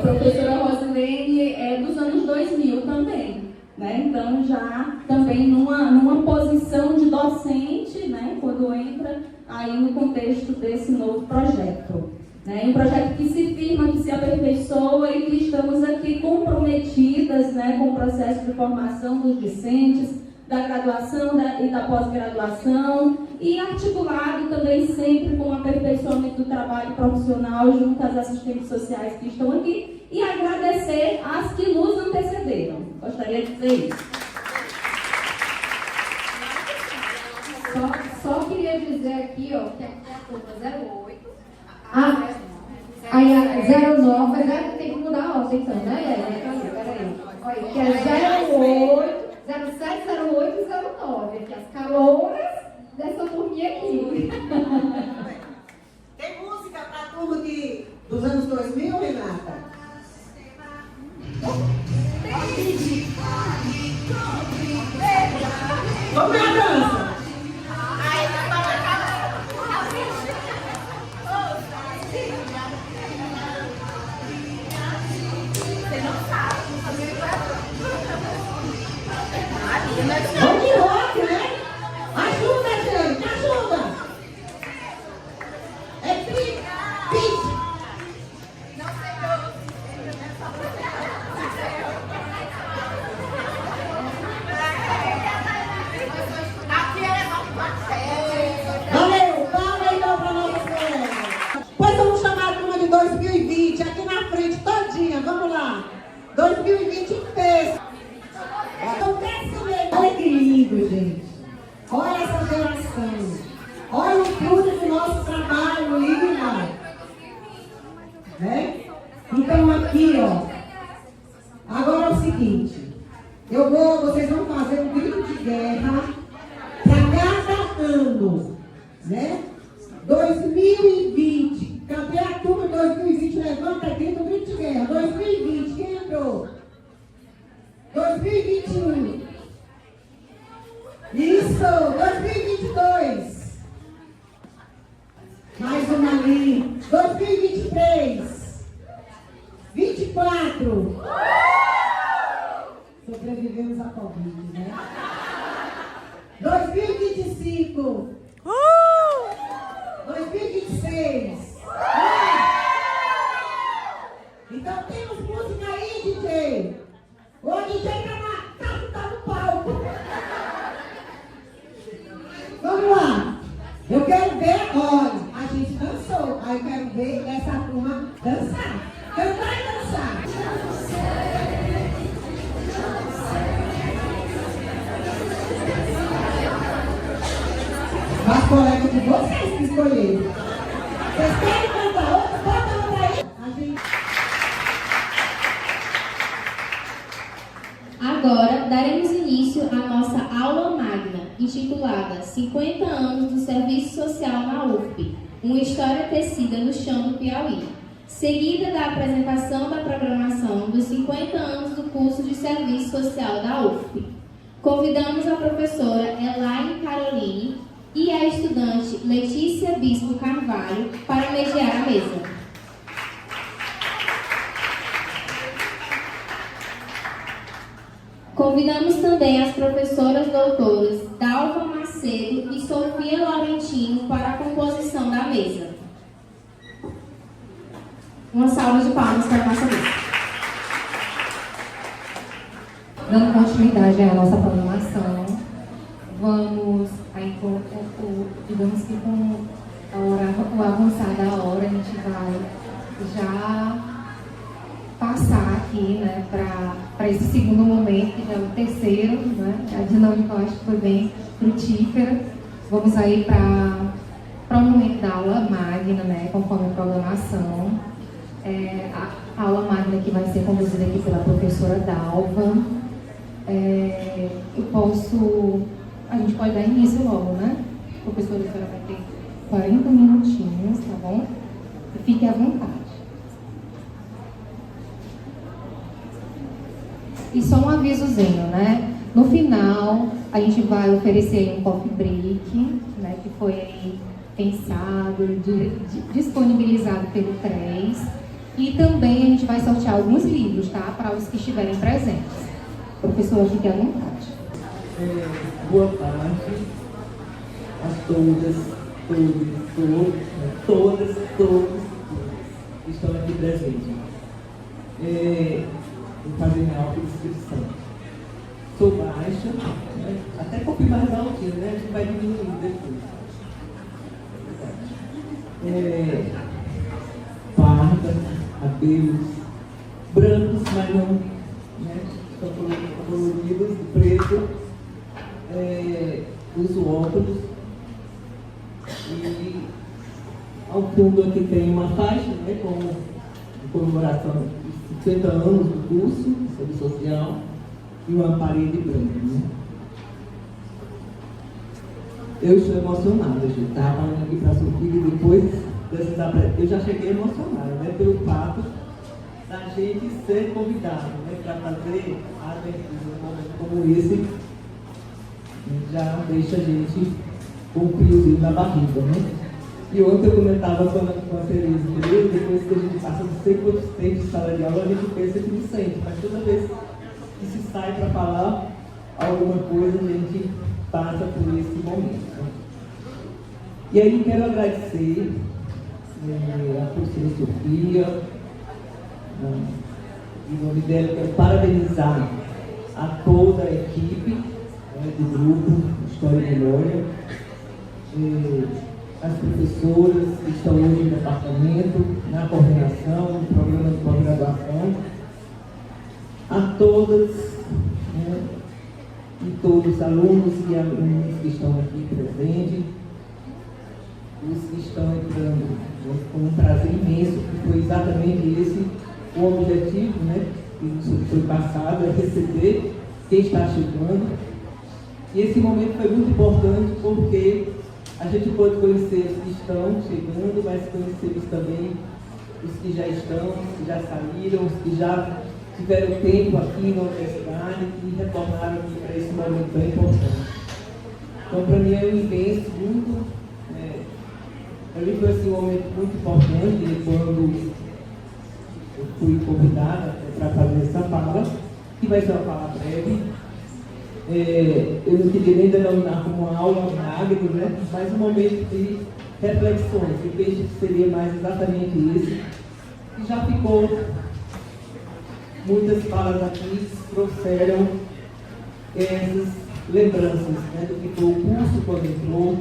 professora Rosilene é dos anos 2000 também, né? Então já também numa posição de docente, né? Quando entra aí no contexto desse novo projeto, né? Um projeto que se firma, que se aperfeiçoa e que estamos aqui comprometidas, né? Com o processo de formação dos discentes, da graduação e da pós-graduação, e articulado também sempre com o aperfeiçoamento do trabalho profissional junto às assistentes sociais que estão aqui, e agradecer às que nos antecederam. Gostaria de dizer isso. Só queria dizer aqui, ó, que aqui é a turma 08. Aí a 09, mas tem que mudar a ordem então, né? Peraí. Olha, que é 08, 07, 08 e 09. Aqui as calouras dessa turminha aqui. Tem música para a turma dos anos 2000, Renata? Vamos lá, dança! Vamos de rock, né? Ajuda, gente, ajuda! É pitch! Valeu, palma então para nossa colega. Pois vamos chamar a turma de 2020 aqui na frente todinha, vamos lá. 2020 fez. Olha que lindo, gente. Olha essa geração. Olha o fruto do nosso trabalho, linda. Né? Então aqui, ó. Agora é o seguinte. Vocês vão fazer um grito de guerra para cada ano, né? 2020. Cadê a turma 2020? Levanta aqui, um grito de guerra. 2020, quem entrou? 2021. Isso, 2022. Mais uma ali. 2023. 24. Sobrevivemos à Covid, né? 2025. 2026. temos música aí, DJ? Ô, DJ tá no palco. Vamos lá. Eu quero ver, olha, a gente dançou. Aí eu quero ver essa turma dançar. Cantar e dançar. Mas colegas de vocês que escolheram. Vocês querem cantar outra? Bota outra aí. A gente... Agora, daremos início à nossa aula magna, intitulada 50 anos do Serviço Social na UFP, uma história tecida no chão do Piauí, seguida da apresentação da programação dos 50 anos do curso de Serviço Social da UFP. Convidamos a professora Elaine Caroline e a estudante Letícia Bispo Carvalho para mediar a mesa. Convidamos também as professoras doutoras Dalva Macedo e Sofia Laurentino para a composição da mesa. Uma salva de palmas para a nossa mesa. Dando continuidade à nossa programação, vamos, digamos que com o avançar da hora, a gente vai já passar aqui, né, para esse segundo momento, que já é o terceiro, né, a dinâmica eu acho que foi bem frutífera. Vamos aí para o momento da aula magna, né, conforme a programação. A aula magna que vai ser conduzida aqui pela professora Dalva. A gente pode dar início logo, né? Professora, a senhora vai ter 40 minutinhos, tá bom? E fique à vontade. E só um avisozinho, né? No final, a gente vai oferecer um coffee break, né? Que foi aí pensado, disponibilizado pelo CRES. E também a gente vai sortear alguns livros, tá? Para os que estiverem presentes. Professora, fique à vontade. Boa tarde a todas que estão aqui presentes. Vou fazer minha autodescrição. Sou baixa, né? Até um pouquinho mais altinha, né? A gente vai diminuindo depois. Parda, cabelos brancos, mas não, né? Estão coloridos, de preto. Uso óculos. E ao fundo aqui tem uma faixa, né? Com comemoração de 50 anos do curso de Serviço Social e uma parede branca, né? Eu estou emocionada, gente. Estava falando aqui para a Sofia e depois eu já cheguei emocionada, né? Pelo fato da gente ser convidado, né? Para fazer a abertura num momento como esse, já deixa a gente com um friozinho na barriga, né? E ontem eu comentava com a Tereza, depois que a gente passa não sei quantos tempos de sala de aula, a gente pensa que não sente, mas toda vez que se sai para falar alguma coisa, a gente passa por esse momento. E aí quero agradecer a professora Sofia, em nome dela, quero parabenizar a toda a equipe, né, do grupo História e Memória, as professoras que estão hoje no departamento, na coordenação, no programa de pós-graduação, a todas, né, e todos os alunos e alunos que estão aqui presentes, os que estão entrando, né, com um prazer imenso, que foi exatamente esse o objetivo, né, que foi passado, é receber quem está chegando. E esse momento foi muito importante porque a gente pode conhecer os que estão chegando, mas conhecemos também os que já estão, os que já saíram, os que já tiveram tempo aqui na universidade e retornaram aqui para esse momento tão importante. Então, para mim é um imenso, para mim foi assim, um momento muito importante quando eu fui convidada para fazer essa fala, que vai ser uma fala breve. Eu não queria nem denominar como uma aula magna, né? Mas um momento de reflexões, que vejo que seria mais exatamente isso, que já ficou muitas falas aqui trouxeram essas lembranças, né, do que foi o curso quando entrou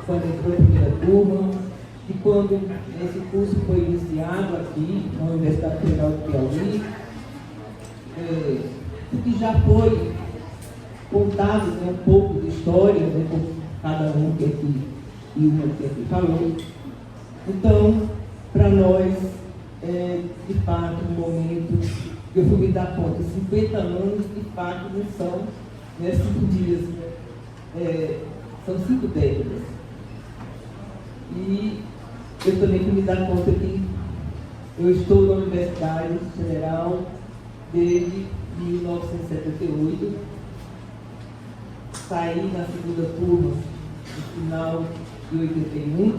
a primeira turma, e quando esse curso foi iniciado aqui na Universidade Federal do Piauí, o que já foi contado, né, um pouco de história, né, por cada um que aqui e uma que aqui falou. Então, para nós, de fato, um momento, eu fui me dar conta, 50 anos, de fato, não são, né, 5 dias, são 5 décadas. E eu também fui me dar conta que eu estou na Universidade Federal desde 1978, saí na segunda turma no final de 81,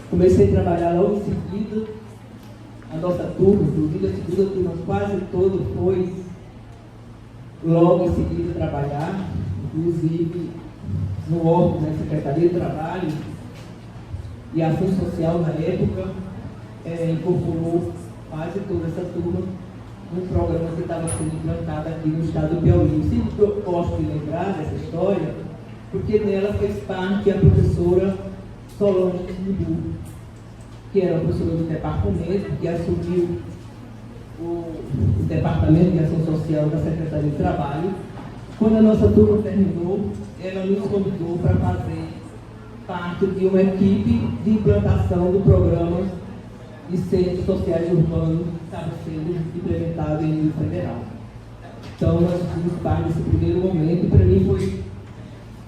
comecei a trabalhar logo em seguida. A nossa turma, inclusive a segunda turma quase toda foi logo em seguida trabalhar, inclusive no órgão da Secretaria de Trabalho e Ação Social na época, incorporou quase toda essa turma num programa que estava sendo implantado aqui no estado do Piauí. Eu sempre gosto de lembrar dessa história, porque nela fez parte a professora Solange Tibu, que era a professora do departamento, que assumiu o Departamento de Ação Social da Secretaria de Trabalho. Quando a nossa turma terminou, ela nos convidou para fazer parte de uma equipe de implantação do programa de centros sociais urbanos que estava sendo implementado em nível federal. Então, nós fizemos parte desse primeiro momento, e para mim foi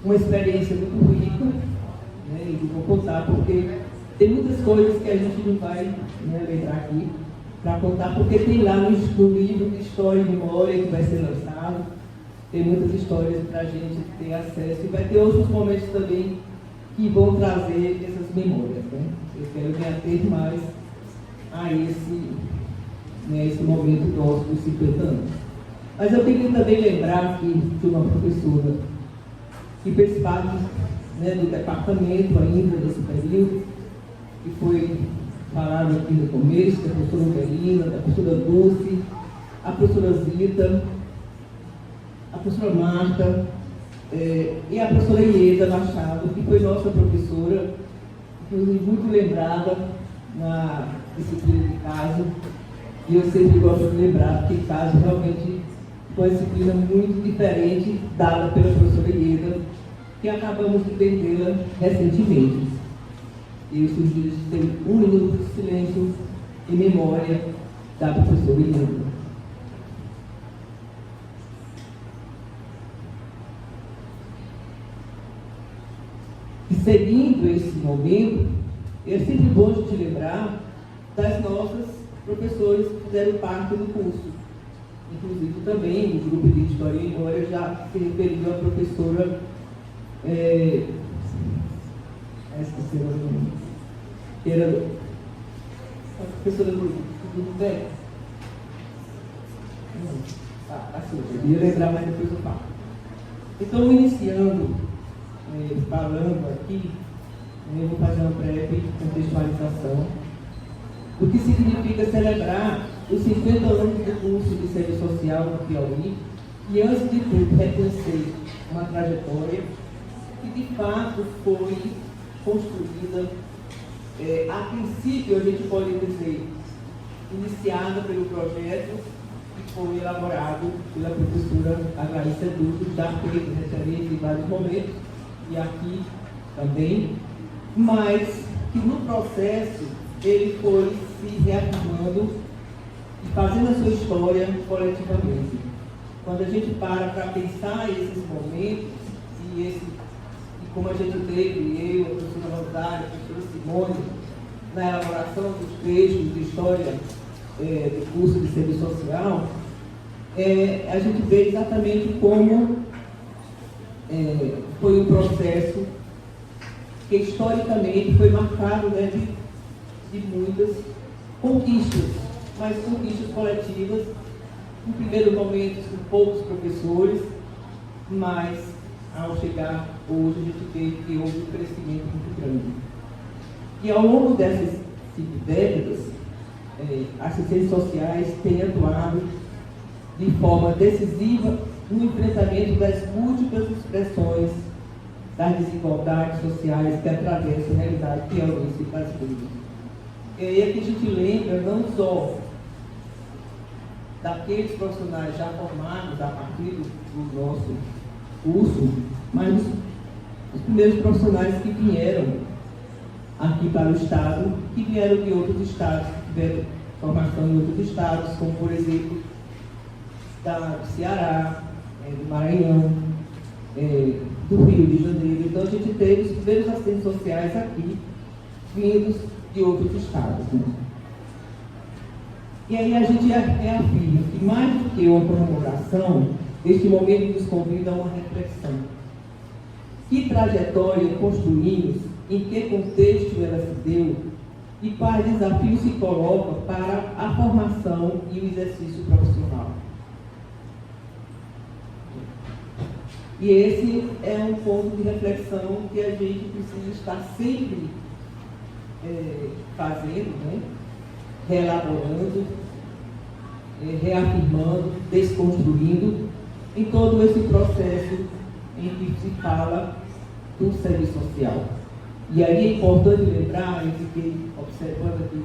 uma experiência muito rica, né, e vou contar, porque tem muitas coisas que a gente não vai, né, lembrar aqui para contar, porque tem lá no livro de História e Memória que vai ser lançado, tem muitas histórias para a gente ter acesso, e vai ter outros momentos também que vão trazer essas memórias, né? Eu quero me ater mais a esse momento nosso dos 50 anos. Mas eu queria também lembrar aqui de uma professora que fez parte, né, do departamento ainda nesse período, que foi falado aqui no começo, da professora Uberina, da professora Dulce, a professora Zita, a professora Marta, e a professora Ieda Machado, que foi nossa professora, inclusive muito lembrada na disciplina de caso, e eu sempre gosto de lembrar que caso realmente foi uma disciplina muito diferente dada pela professora Ieda, que acabamos de perdê-la recentemente. E eu sugiro ter um minuto de silêncio em memória da professora Ieda. E seguindo esse momento, é sempre bom a gente lembrar das nossas professoras que fizeram parte do curso. Inclusive também, no grupo de História e Memória, já se referiu a professora, esqueci o nome, que era a professora do Beto. Assim, eu ia lembrar, mas depois eu falo. Então, iniciando, falando aqui, eu vou fazer uma breve contextualização do que significa celebrar os 50 anos do curso de Serviço Social no Piauí e, antes de tudo, reconhecer uma trajetória que, de fato, foi construída, a princípio, a gente pode dizer, iniciada pelo projeto que foi elaborado pela professora Aglaícia Dutra, já fez referência em vários momentos, e aqui também, mas que no processo ele foi se reafirmando e fazendo a sua história coletivamente. Quando a gente para pensar esses momentos, e como a gente teve, eu, a professora Rosário, a professora Simone, na elaboração dos textos de história do curso de Serviço Social, a gente vê exatamente como foi um processo que historicamente foi marcado, né, de muitas conquistas, mas conquistas coletivas, em primeiro momento com poucos professores, mas ao chegar hoje a gente vê que houve um crescimento muito grande. E ao longo desses 5 décadas, assistentes sociais têm atuado de forma decisiva no enfrentamento das múltiplas expressões das desigualdades sociais que atravessam a realidade piauiense e brasileira. E aí é que a gente lembra não só daqueles profissionais já formados a partir do nosso curso, mas os primeiros profissionais que vieram aqui para o Estado, que vieram de outros estados, que tiveram formação em outros estados, como por exemplo do Ceará, do Maranhão, do Rio de Janeiro. Então a gente teve os primeiros assistentes sociais aqui, vindos de outros estados. Né? E aí a gente reafirma que mais do que uma comemoração, este momento nos convida a uma reflexão. Que trajetória construímos, em que contexto ela se deu e quais desafios se colocam para a formação e o exercício profissional. E esse é um ponto de reflexão que a gente precisa estar sempre fazendo, né? Reelaborando, reafirmando, desconstruindo em todo esse processo em que se fala do serviço social. E aí é importante lembrar, eu fiquei observando aqui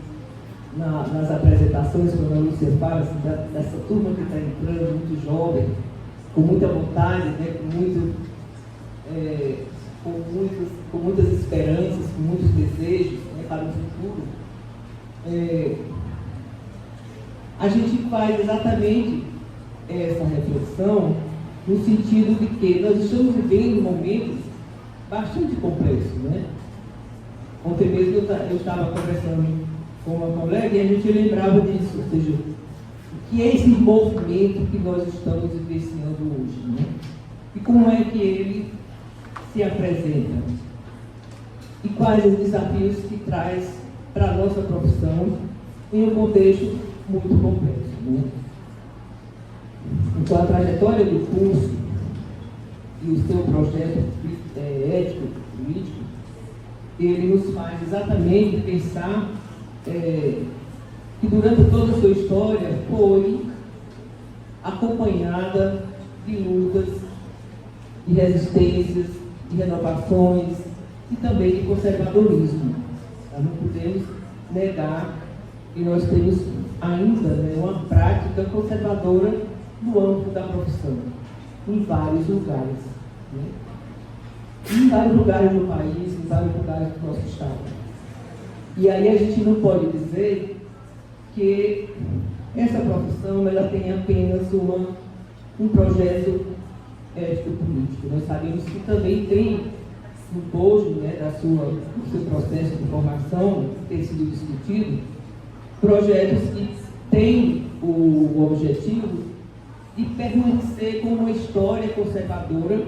nas apresentações, quando a Lúcia fala assim, dessa turma que está entrando, muito jovem, com muita vontade, né, com muitas esperanças, com muitos desejos, né, para o futuro. A gente faz exatamente essa reflexão no sentido de que nós estamos vivendo momentos bastante complexos, né? Ontem mesmo eu estava conversando com uma colega e a gente lembrava disso, ou seja, o que é esse movimento que nós estamos vivenciando hoje, né? E como é que ele se apresenta? E quais os desafios que traz para a nossa profissão em um contexto muito complexo, né? Então, a trajetória do curso e o seu projeto ético-político, ele nos faz exatamente pensar que durante toda a sua história foi acompanhada de lutas, de resistências, de renovações e também de conservadorismo. Nós não podemos negar que nós temos ainda, né, uma prática conservadora no âmbito da profissão, em vários lugares. Né? Em vários lugares do país, em vários lugares do nosso estado. E aí a gente não pode dizer que essa profissão ela tem apenas um projeto ético-político. Nós sabemos que também tem no bojo, né, do seu processo de formação, que tem sido discutido, projetos que têm o objetivo de permanecer com uma história conservadora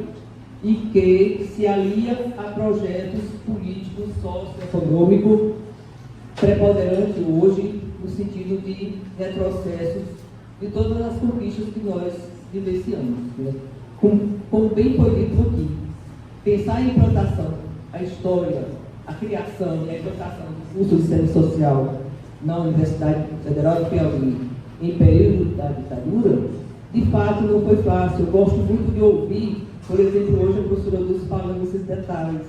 e que se alia a projetos políticos, socioeconômicos preponderantes hoje no sentido de retrocessos de todas as conquistas que nós vivenciamos. Né? Como bem foi dito aqui, pensar em implantação, a história, a criação e a implantação do curso de serviço social na Universidade Federal do Piauí em período da ditadura, de fato não foi fácil. Eu gosto muito de ouvir, por exemplo, hoje a professora Dulce falando esses detalhes,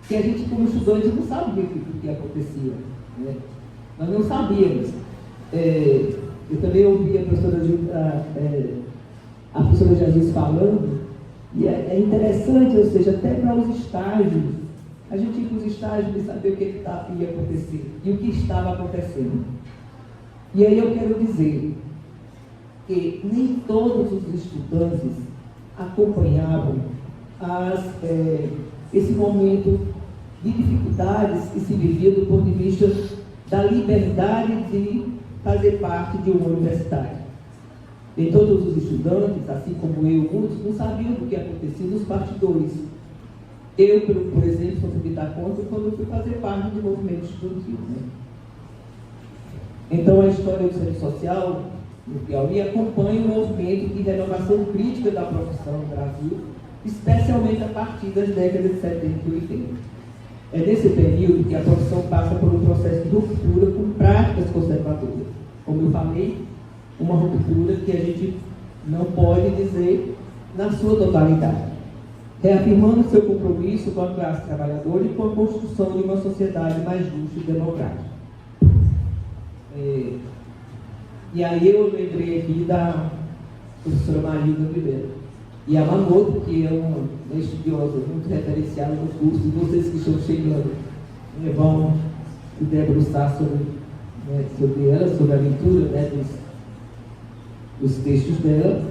que a gente como estudante não sabia o que acontecia. Né? Nós não sabíamos. Eu também ouvi a professora Jazis falando, e é interessante, ou seja, até para os estágios, a gente ia para os estágios de saber o que ia acontecer e o que estava acontecendo. E aí eu quero dizer que nem todos os estudantes acompanhavam esse momento de dificuldades que se vivia do ponto de vista da liberdade de fazer parte de uma universidade. Nem todos os estudantes, assim como eu, muitos, não sabiam do que acontecia nos bastidores. Eu, por exemplo, só fui me dar conta quando eu fui fazer parte do movimento estudantil. Né? Então, a história do serviço social no Piauí acompanha o movimento de renovação crítica da profissão no Brasil, especialmente a partir das décadas de 70 e 80. É nesse período que a profissão passa por um processo de ruptura com práticas conservadoras. Como eu falei, uma ruptura que a gente não pode dizer na sua totalidade, reafirmando seu compromisso com a classe trabalhadora e com a construção de uma sociedade mais justa e democrática. E aí eu lembrei aqui da professora Marilda Ribeiro Yamamoto, que é uma estudiosa muito referenciada no curso, e vocês que estão chegando vão se debruçar sobre ela, sobre a leitura dos textos dela,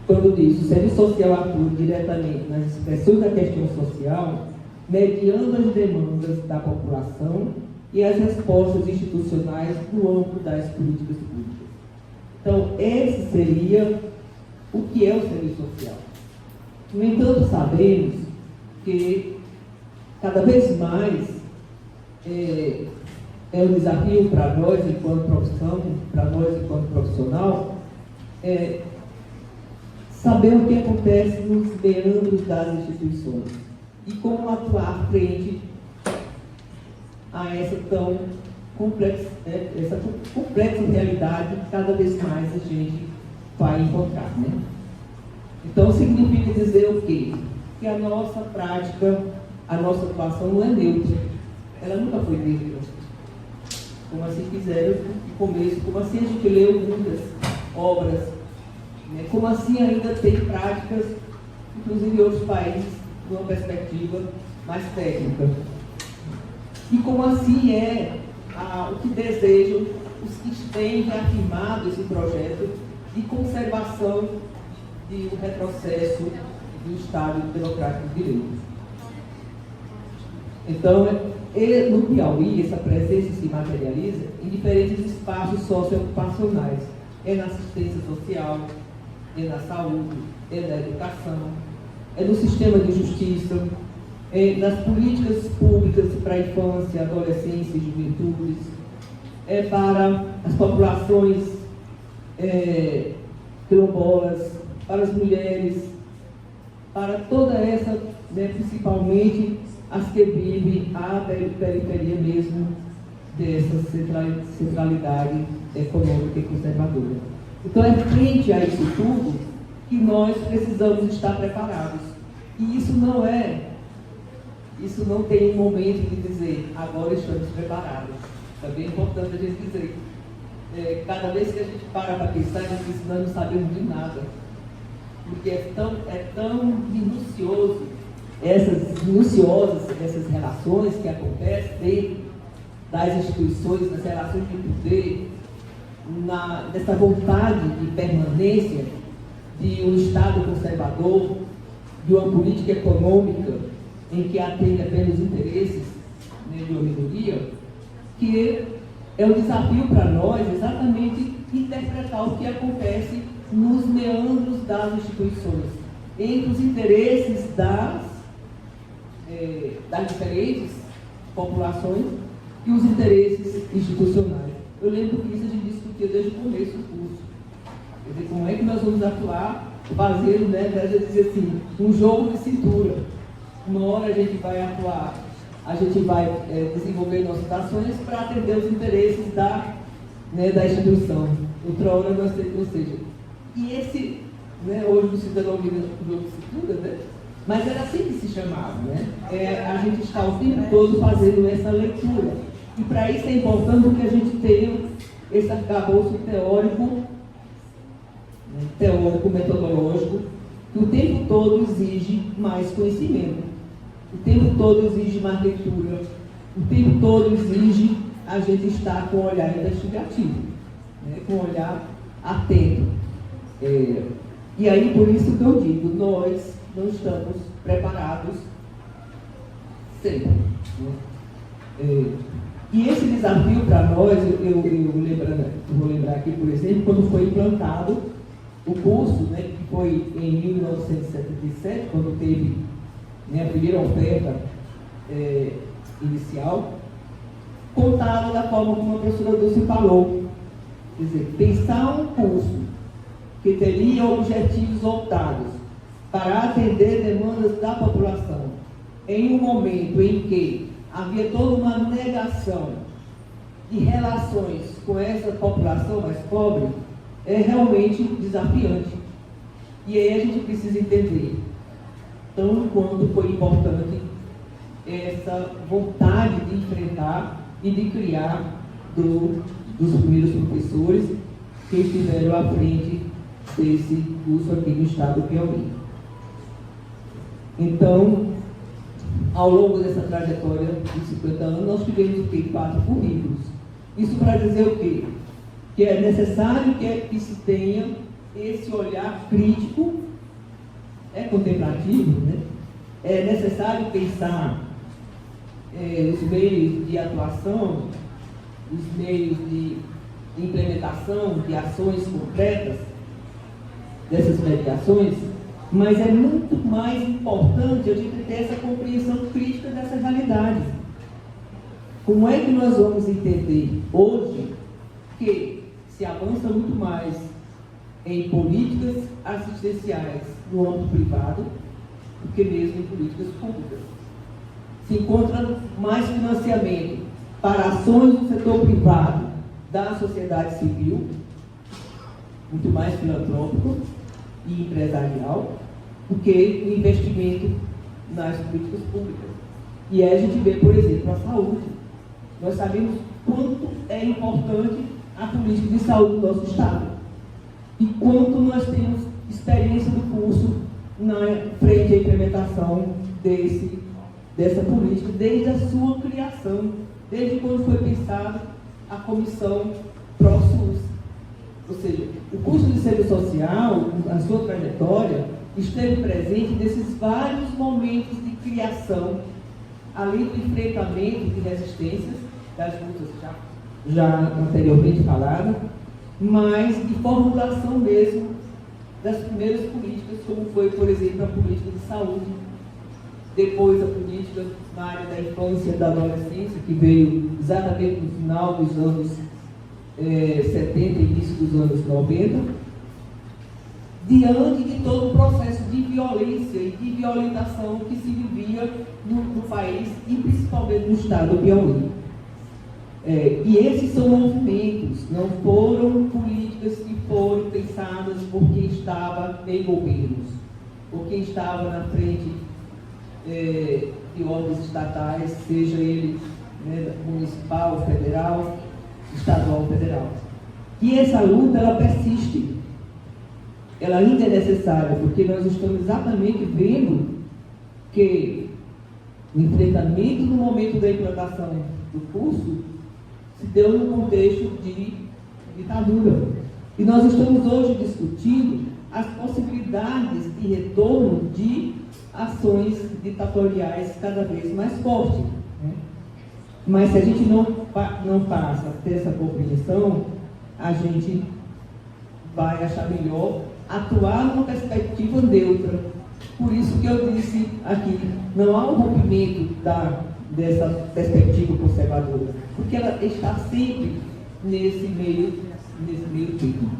quando diz: o serviço social atua diretamente nas expressões da questão social, mediando as demandas da população e as respostas institucionais no âmbito das políticas públicas. Então, esse seria o que é o serviço social. No entanto, sabemos que cada vez mais é um desafio para nós enquanto profissão, para nós enquanto profissional, saber o que acontece nos meandros das instituições e como atuar frente a essa tão complexa, essa complexa realidade que cada vez mais a gente vai encontrar, né? Então, significa dizer o quê? Que a nossa prática, a nossa atuação não é neutra. Ela nunca foi neutra. Como assim fizeram no começo, como assim a gente leu muitas obras, né? Como assim ainda tem práticas, inclusive em outros países, de uma perspectiva mais técnica. E como assim o que desejam os que têm reafirmado esse projeto de conservação de um retrocesso do Estado democrático de direito. Então, no Piauí, essa presença se materializa em diferentes espaços socioocupacionais. É na assistência social, é na saúde, é na educação, é no sistema de justiça, é nas políticas públicas para a infância, adolescência e juventudes, é para as populações quilombolas, para as mulheres, para toda essa, principalmente as que vivem à periferia mesmo dessa centralidade econômica e conservadora. Então é frente a isso tudo que nós precisamos estar preparados. E isso não tem um momento de dizer, agora estamos preparados. Também é importante a gente dizer. Cada vez que a gente para pensar, a gente diz, nós não sabemos de nada. Porque é tão minucioso, essas relações que acontecem dentro das instituições, das relações de poder, dessa vontade de permanência de um Estado conservador, de uma política econômica em que atende apenas os interesses de uma minoria, que é um desafio para nós exatamente interpretar o que acontece nos meandros das instituições, entre os interesses das diferentes populações e os interesses institucionais. Eu lembro que isso a gente discutia desde o começo do curso. Quer dizer, como é que nós vamos atuar fazendo, a gente dizer assim, um jogo de cintura. Uma hora a gente vai atuar, a gente vai desenvolver nossas ações para atender os interesses da instituição. Outra hora nós temos, ou seja, e esse, hoje não se denomina jogo de cintura, mas era assim que se chamava, a gente está o tempo todo fazendo essa leitura. E para isso é importante que a gente tenha esse arcabouço metodológico, que o tempo todo exige mais conhecimento, o tempo todo exige mais leitura, o tempo todo exige a gente estar com um olhar investigativo, com um olhar atento. E aí, por isso que eu digo, nós não estamos preparados sempre. E esse desafio para nós, eu vou lembrar aqui, por exemplo, quando foi implantado o curso, que foi em 1977, quando teve a primeira oferta inicial, contado da forma como a professora Dulce falou. Quer dizer, pensar um curso que teria objetivos voltados para atender demandas da população em um momento em que havia toda uma negação de relações com essa população mais pobre, é realmente desafiante. E aí a gente precisa entender tanto quanto foi importante essa vontade de enfrentar e de criar dos primeiros professores que estiveram à frente desse curso aqui no estado do Piauí. Então, ao longo dessa trajetória de 50 anos, nós tivemos 4 currículos. Isso para dizer o quê? Que é necessário que se tenha esse olhar crítico, contemplativo, né? É necessário pensar os meios de atuação, os meios de implementação de ações concretas dessas mediações, mas é muito mais importante a gente ter essa compreensão crítica dessas realidades. Como é que nós vamos entender hoje que se avança muito mais em políticas assistenciais no âmbito privado do que mesmo em políticas públicas? Se encontra mais financiamento para ações do setor privado da sociedade civil, muito mais filantrópico e empresarial, do que o investimento nas políticas públicas. E aí a gente vê, por exemplo, a saúde. Nós sabemos quanto é importante a política de saúde do nosso Estado e quanto nós temos experiência do curso na frente à implementação dessa política, desde a sua criação, desde quando foi pensada a comissão ProSUS. Ou seja, o curso de serviço social, a sua trajetória, esteve presente nesses vários momentos de criação, além do enfrentamento de resistências, das lutas já anteriormente faladas, mas de formulação mesmo das primeiras políticas, como foi, por exemplo, a política de saúde, depois a política na área da infância e da adolescência, que veio exatamente no final dos anos 70 e início dos anos 90, diante de todo o processo de violência e de violentação que se vivia no país e principalmente no estado do Piauí. E esses são movimentos, não foram políticas que foram pensadas por quem estava em governos, por quem estava na frente de órgãos estatais, seja ele municipal, federal, estadual, federal. E essa luta, ela persiste. Ela ainda é necessária, porque nós estamos exatamente vendo que o enfrentamento no momento da implantação do curso se deu no contexto de ditadura. E nós estamos hoje discutindo as possibilidades de retorno de ações ditatoriais cada vez mais fortes. Né? Mas se a gente não passa a ter essa compreensão, a gente vai achar melhor atuar numa perspectiva neutra. Por isso que eu disse aqui, não há um rompimento dessa perspectiva conservadora, porque ela está sempre nesse meio termo.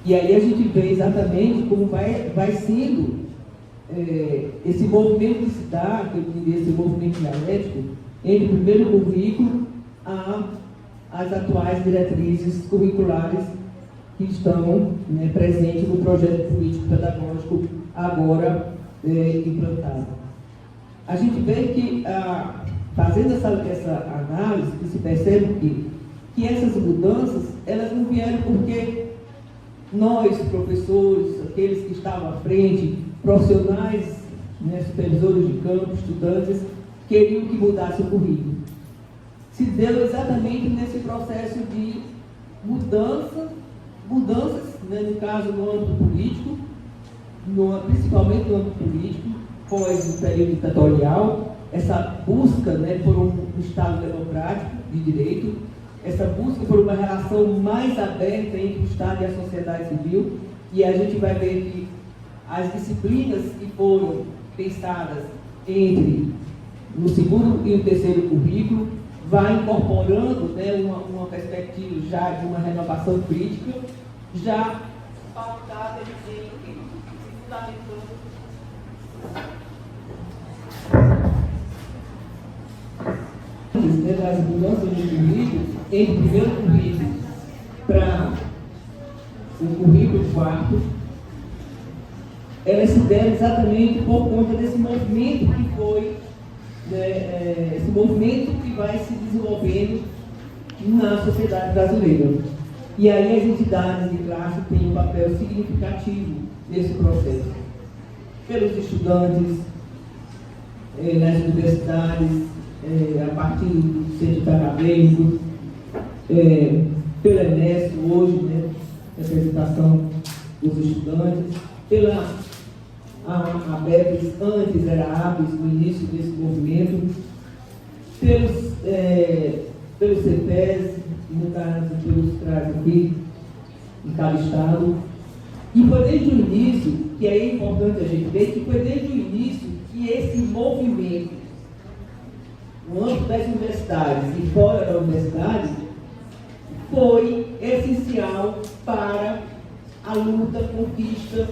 E aí a gente vê exatamente como vai sendo esse movimento que se dá, que eu diria, esse movimento dialético, entre o primeiro currículo as atuais diretrizes curriculares que estão presentes no projeto político-pedagógico agora implantado. A gente vê que, fazendo essa análise, que se percebe que essas mudanças, elas não vieram porque nós, professores, aqueles que estavam à frente, profissionais, supervisores de campo, estudantes, queriam que mudasse o currículo. Se deu exatamente nesse processo de mudanças, no caso no âmbito político, principalmente no âmbito político, pós o período ditatorial, essa busca por um Estado democrático de direito, essa busca por uma relação mais aberta entre o Estado e a sociedade civil, e a gente vai ver que as disciplinas que foram pensadas no segundo e o terceiro currículo vai incorporando uma perspectiva já de uma renovação crítica, já pautada em se fundamentando antes, né, das mudanças de currículo, entre o primeiro currículo para o currículo quarto, elas se deram exatamente por conta desse movimento que foi, né, esse movimento que vai se desenvolvendo na sociedade brasileira. E aí as entidades de classe têm um papel significativo nesse processo. Pelos estudantes, nas universidades, a partir do centro acadêmico, pela ENES hoje, né, representação dos estudantes, pela ABEPS, antes era a ABES, no início desse movimento, pelos CEPES, no caso, pelos CRAS aqui, em cada estado. E foi desde o início, que é importante a gente ver, que foi desde o início que esse movimento, no âmbito das universidades e fora da universidade, foi essencial para a luta, conquista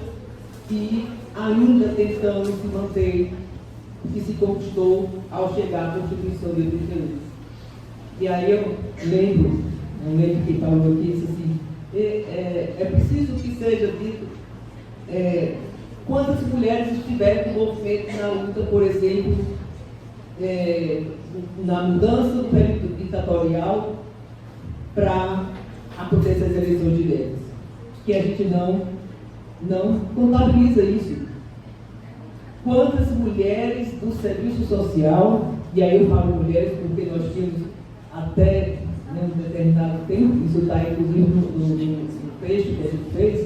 e ainda tentando se manter o que se conquistou ao chegar à Constituição de 88. E aí eu lembro quem falou aqui, disse assim, é preciso que seja dito quantas mulheres estiveram no movimento na luta, por exemplo, na mudança do período ditatorial para acontecer as eleições diretas. Que a gente não contabiliza isso. Quantas mulheres do serviço social, e aí eu falo mulheres porque nós tínhamos até um determinado tempo, isso está inclusive no texto que a gente fez,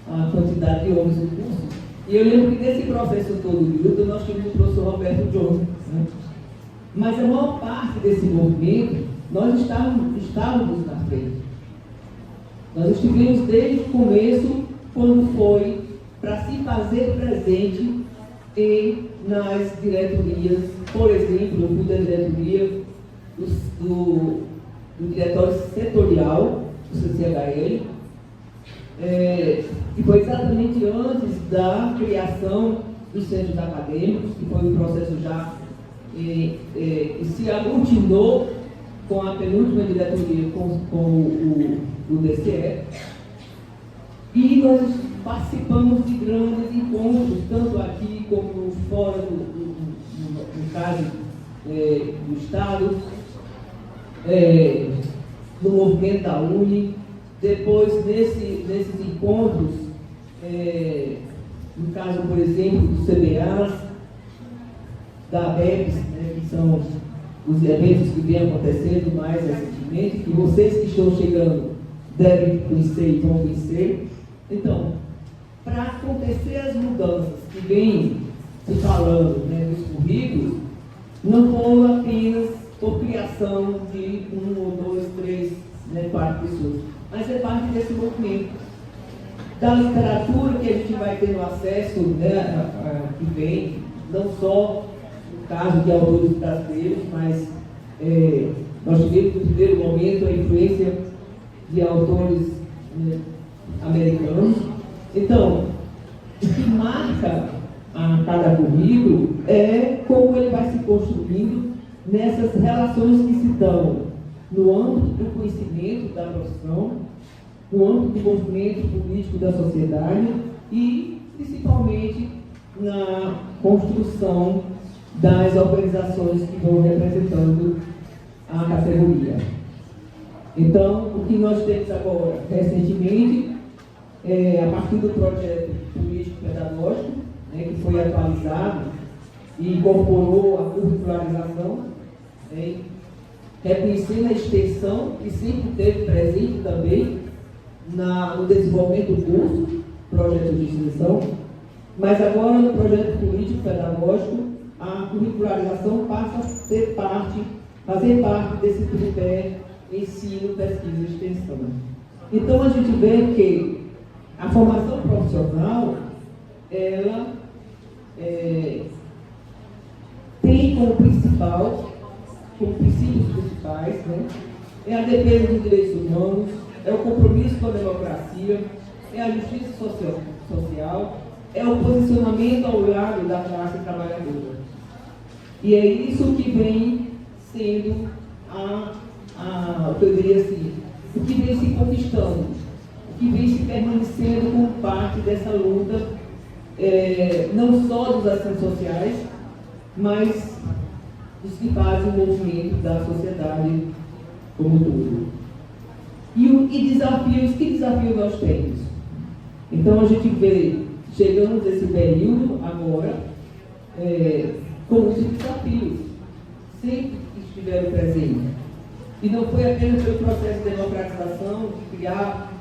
a quantidade de homens no curso. E eu lembro que nesse processo todo de luta nós tínhamos o professor Roberto Jones, né? Mas a maior parte desse movimento, nós estávamos na frente. Nós estivemos desde o começo, quando foi para se fazer presente nas diretorias. Por exemplo, eu fui da diretoria do diretório setorial do CCHL, e foi exatamente antes da criação dos centros acadêmicos, que foi um processo já que se aglutinou com a penúltima diretoria, com o DCE, e nós participamos de grandes encontros, tanto aqui como fora no caso do Estado, no movimento da UNE. Depois, nesses encontros, no caso, por exemplo, dos CBAs, da ABEPS, né, que são os eventos que vêm acontecendo mais recentemente, que vocês que estão chegando devem conhecer e vão conhecer. Então, para acontecer as mudanças que vêm se falando, né, dos currículos, não foram apenas por criação de 1 ou 2, 3, 4 pessoas, mas é parte desse movimento. Da literatura que a gente vai tendo acesso, né, que vem, não só no caso de autores brasileiros, mas nós tivemos no primeiro momento a influência de autores americanos. Então, o que marca a cada currículo é como ele vai se construindo nessas relações que se dão no âmbito do conhecimento da profissão, no âmbito do movimento político da sociedade e, principalmente, na construção das organizações que vão representando a categoria. Então, o que nós temos agora, recentemente, a partir do projeto político-pedagógico, né, que foi atualizado e incorporou a curricularização, né, reconhecendo a extensão que sempre teve presente também no desenvolvimento do curso, projeto de extensão, mas agora no projeto político-pedagógico, a curricularização passa a fazer parte desse tripé ensino, pesquisa e extensão. Então a gente vê que a formação profissional, ela tem como princípios principais, né, é a defesa dos direitos humanos, é o compromisso com a democracia, é a justiça social, é o posicionamento ao lado da classe trabalhadora. E é isso que vem sendo o que eu diria assim, o que vem se conquistando, o que vem se permanecendo como parte dessa luta, não só dos assistentes sociais, mas dos que fazem o movimento da sociedade como um todo. E desafios, que desafios nós temos? Então a gente vê, chegamos a esse período agora, com os desafios, sempre estiveram presentes. E não foi apenas pelo processo de democratização, de criar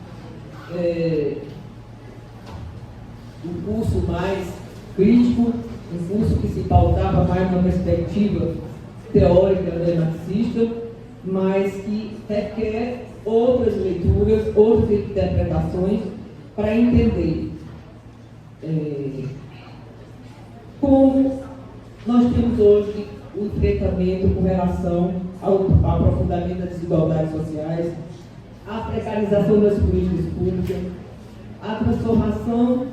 um curso mais crítico, um curso que se pautava mais numa perspectiva teórica marxista, mas que requer outras leituras, outras interpretações para entender como nós temos hoje o enfrentamento com relação ao aprofundamento das desigualdades sociais, a precarização das políticas públicas, a transformação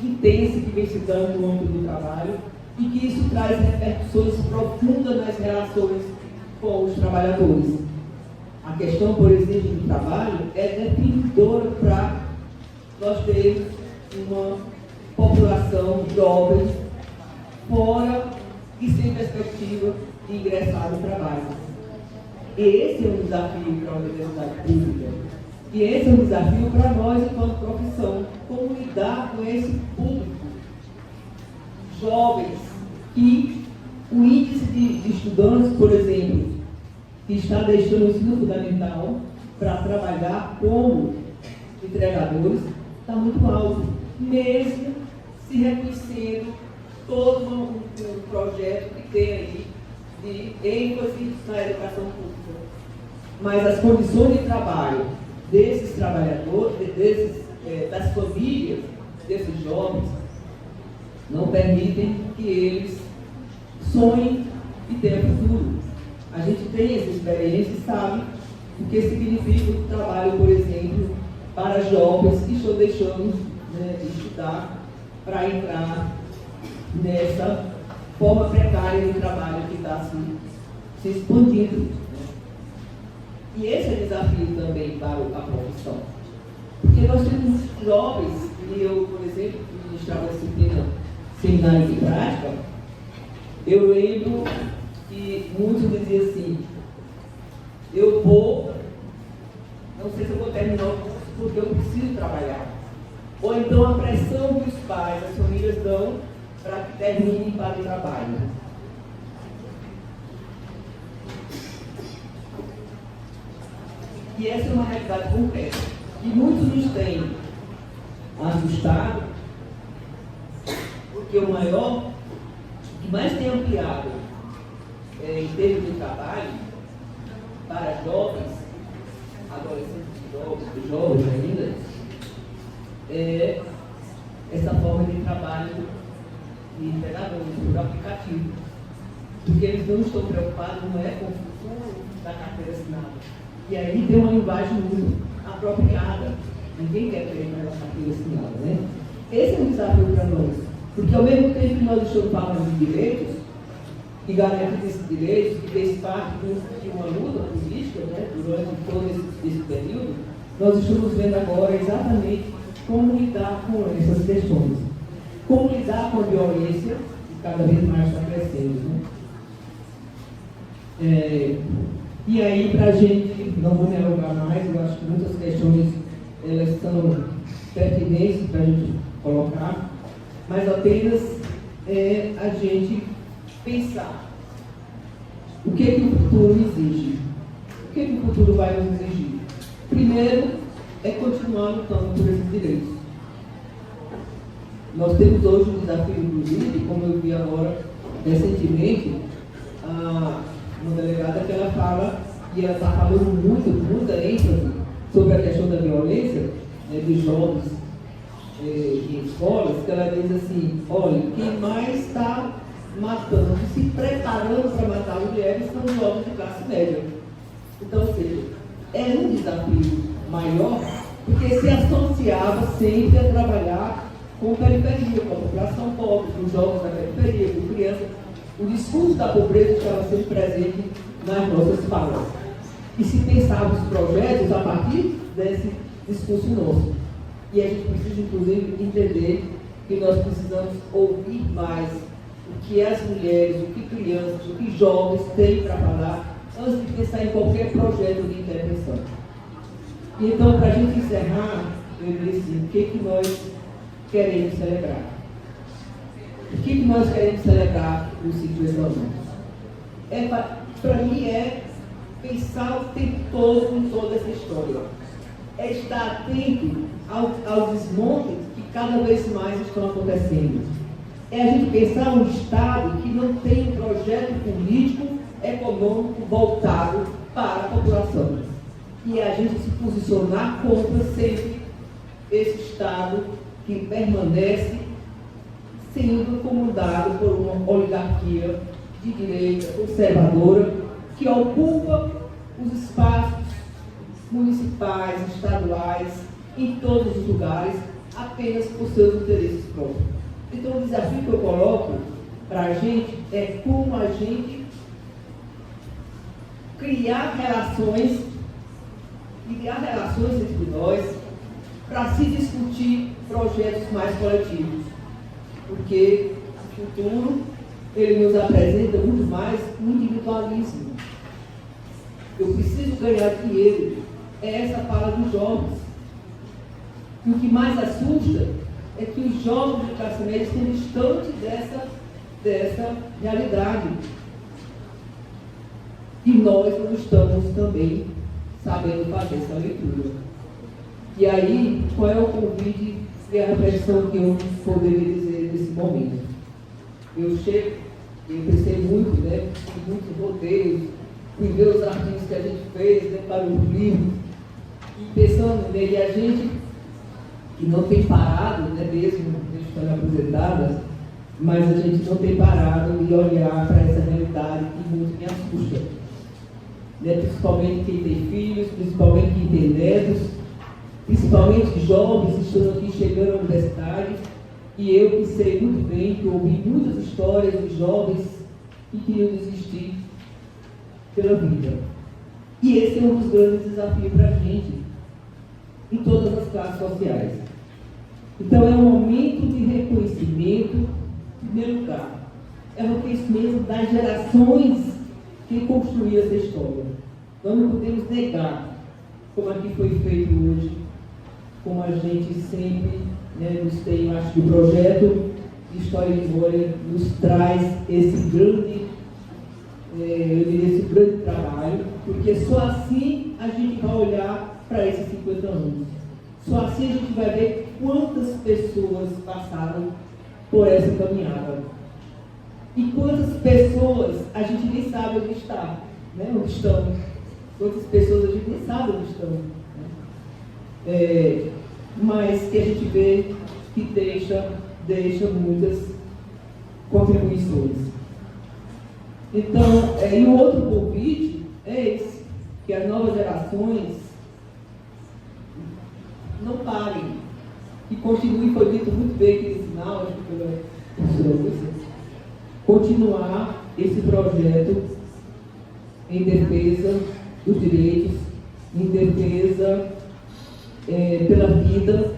intensa que vem se dando no âmbito do trabalho e que isso traz repercussões profundas nas relações com os trabalhadores. A questão, por exemplo, do trabalho é definidora para nós termos uma população jovem fora e sem perspectiva de ingressar no trabalho. Esse é um desafio para a universidade pública. E esse é um desafio para nós enquanto profissão. Como lidar com esse público? Jovens que o índice de estudantes, por exemplo, que está deixando o ensino fundamental para trabalhar como entregadores, está muito alto, mesmo se reconhecendo todo um projeto que tem aí de ênfase na educação pública. Mas as condições de trabalho desses trabalhadores, das famílias, desses jovens, não permitem que eles sonhem e tenham futuro. A gente tem essa experiência e sabe o que significa o trabalho, por exemplo, para jovens que estão deixando de estudar para entrar nessa forma precária de trabalho que está se expandindo. E esse é desafio também para a profissão. Porque nós temos jovens, e eu, por exemplo, que ministrava a disciplina Seminário de Prática, eu lembro que muitos diziam assim, eu vou, não sei se eu vou terminar o curso porque eu preciso trabalhar. Ou então a pressão que os pais, as famílias dão para que terminem para o trabalho. E essa é uma realidade concreta. E muitos nos têm assustado, porque o que mais tem ampliado em termos de trabalho para jovens, adolescentes, jovens ainda, é essa forma de trabalho de entregadores por aplicativo. Porque eles não estão preocupados, não é com o futuro da carteira assinada. E aí tem uma linguagem muito apropriada. Ninguém quer ter mais a carteira assinada, né? Esse é um desafio para nós. Porque ao mesmo tempo que nós estamos falando de direitos, que garantem esses direitos, que fez parte de uma luta política, né, durante todo esse período, nós estamos vendo agora exatamente como lidar com essas questões. Como lidar com a violência, que cada vez mais está crescendo, né? E aí, para a gente, não vou me alongar mais, eu acho que muitas questões elas são pertinentes para a gente colocar, mas apenas a gente pensar o que o futuro exige. O que o futuro vai nos exigir? Primeiro, é continuar lutando por esses direitos. Nós temos hoje um desafio, inclusive, como eu vi agora recentemente, uma delegada que ela fala, e ela está falando muita ênfase sobre a questão da violência dos jovens em escolas, que ela diz assim, olha, quem mais está matando, se preparando para matar mulheres são os jovens de classe média. Então, ou seja, é um desafio maior, porque se associava sempre a trabalhar com periferia, com a população pobre, com jovens da periferia, com crianças. O discurso da pobreza estava sempre presente nas nossas falas. E se pensarmos projetos a partir desse discurso nosso. E a gente precisa, inclusive, entender que nós precisamos ouvir mais o que as mulheres, o que crianças, o que jovens têm para falar, antes de pensar em qualquer projeto de intervenção. E então, para a gente encerrar, eu disse, o que nós queremos celebrar? O que nós queremos celebrar nos 50 anos? Para mim é pensar o tempo todo em toda essa história. É estar atento aos desmontes que cada vez mais estão acontecendo. É a gente pensar um Estado que não tem um projeto político, econômico voltado para a população. E é a gente se posicionar contra sempre esse Estado que permanece sendo comandado por uma oligarquia de direita conservadora que ocupa os espaços municipais, estaduais, em todos os lugares, apenas por seus interesses próprios. Então, o desafio que eu coloco para a gente é como a gente criar relações entre nós para se discutir projetos mais coletivos. Porque o futuro, ele nos apresenta muito mais um individualismo. Eu preciso ganhar dinheiro. É essa fala dos jovens. E o que mais assusta é que os jovens de classe média estão distantes dessa realidade. E nós não estamos também sabendo fazer essa leitura. E aí, qual é o convite e a reflexão que eu poderia dizer nesse momento? Eu pensei muito, né, em muitos rodeios, em ver os artigos que a gente fez, né, para o livro, e pensando nele, a gente que não tem parado, né, mesmo estando aposentadas, mas a gente não tem parado de olhar para essa realidade que muito me assusta. Né, principalmente quem tem filhos, principalmente quem tem netos, principalmente jovens que estão aqui chegando à universidade, e eu que sei muito bem, que ouvi muitas histórias de jovens que queriam desistir pela vida. E esse é um dos grandes desafios para a gente, em todas as classes sociais. Então, é um momento de reconhecimento, em primeiro lugar. É o reconhecimento das gerações que construíram essa história. Nós não podemos negar, como aqui foi feito hoje, como a gente sempre, né, nos tem, acho que o projeto de História e Memória nos traz esse grande, esse grande trabalho, porque só assim a gente vai olhar para esses 50 anos. Só assim a gente vai ver quantas pessoas passaram por essa caminhada. E quantas pessoas a gente nem sabe onde está, né? Onde estão. Quantas pessoas a gente nem sabe onde estão. Né? Mas que a gente vê que deixa muitas contribuições. Então, e o outro convite é esse, que as novas gerações não parem, que continuem, foi dito muito bem aqui no final, acho que pela professora Lúcia, continuar esse projeto em defesa dos direitos, em defesa pela vida,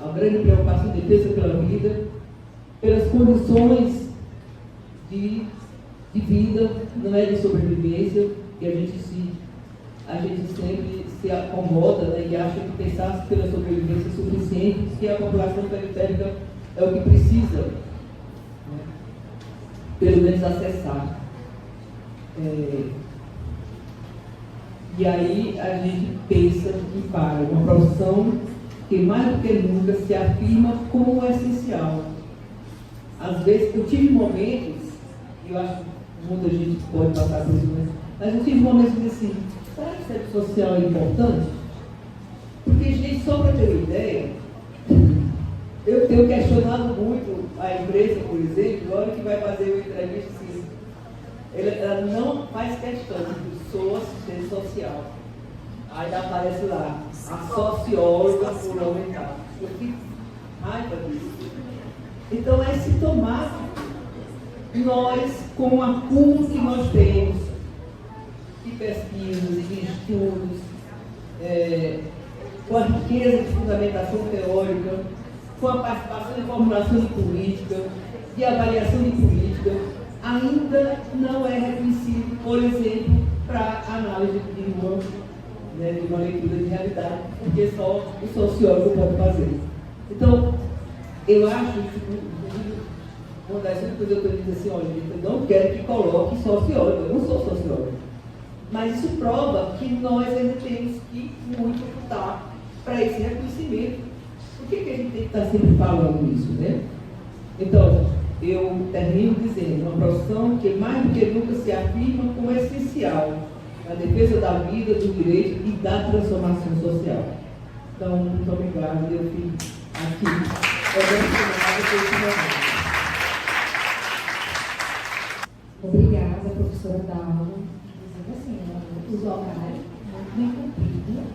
a grande preocupação em defesa pela vida, pelas condições de vida, não é de sobrevivência, que a gente sempre se acomoda, né, e acha que pensar pela sobrevivência é suficiente, que a população periférica é o que precisa, né, pelo menos acessar. E aí a gente pensa em uma profissão que mais do que nunca se afirma como essencial. Às vezes eu tive momentos, eu acho que muita gente pode passar por isso, mas eu tive momentos de assim, será que o serviço social é importante? Porque, gente, só para ter uma ideia, eu tenho questionado muito a empresa, por exemplo, na hora que vai fazer uma entrevista, assim, ela não faz questão de sou assistente social. Aí aparece lá, a socióloga fundamental. Eu fico raiva disso. Então é sintomático nós, com o acúmulo que nós temos de pesquisas e de estudos, com a riqueza de fundamentação teórica, com a participação em formulação de política, de avaliação de política, ainda não é reconhecido, por exemplo, para análise de uma leitura de realidade, porque só o sociólogo pode fazer. Então, eu acho que uma das coisas que eu estou dizendo assim, olha, eu não quero que coloque sociólogo, eu não sou sociólogo. Mas isso prova que nós ainda temos que muito lutar para esse reconhecimento. Por que a gente tem que estar sempre falando isso, né? Então, eu termino dizendo, uma profissão que mais do que nunca se afirma como essencial na defesa da vida, do direito e da transformação social. Então, muito obrigada, eu fico aqui emocionada por esse momento. Obrigada, professora Dalva. Inclusive, assim, os horários muito bem cumpridos.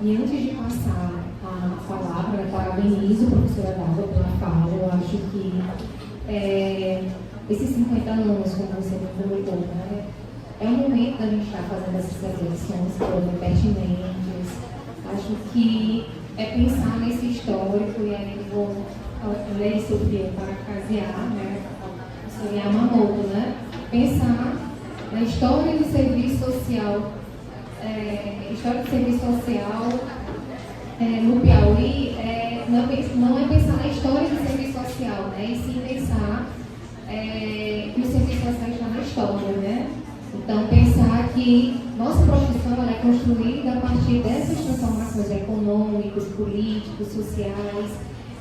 E antes de passar a palavra, parabenizo a professora Dalva pela fala. Eu acho que esses 50 anos, como você me colocou, né, é o momento da gente estar fazendo essas reflexões que foram pertinentes. Acho que é pensar nesse histórico, e aí eu vou ler Sofia para casear, né? Yamamoto, né? Pensar na história do serviço social, no Piauí, não é pensar na história do serviço social, né? E sim pensar que o serviço social está na história, né? Então, pensar que nossa profissão ela é construída a partir dessas transformações econômicas, políticas, sociais,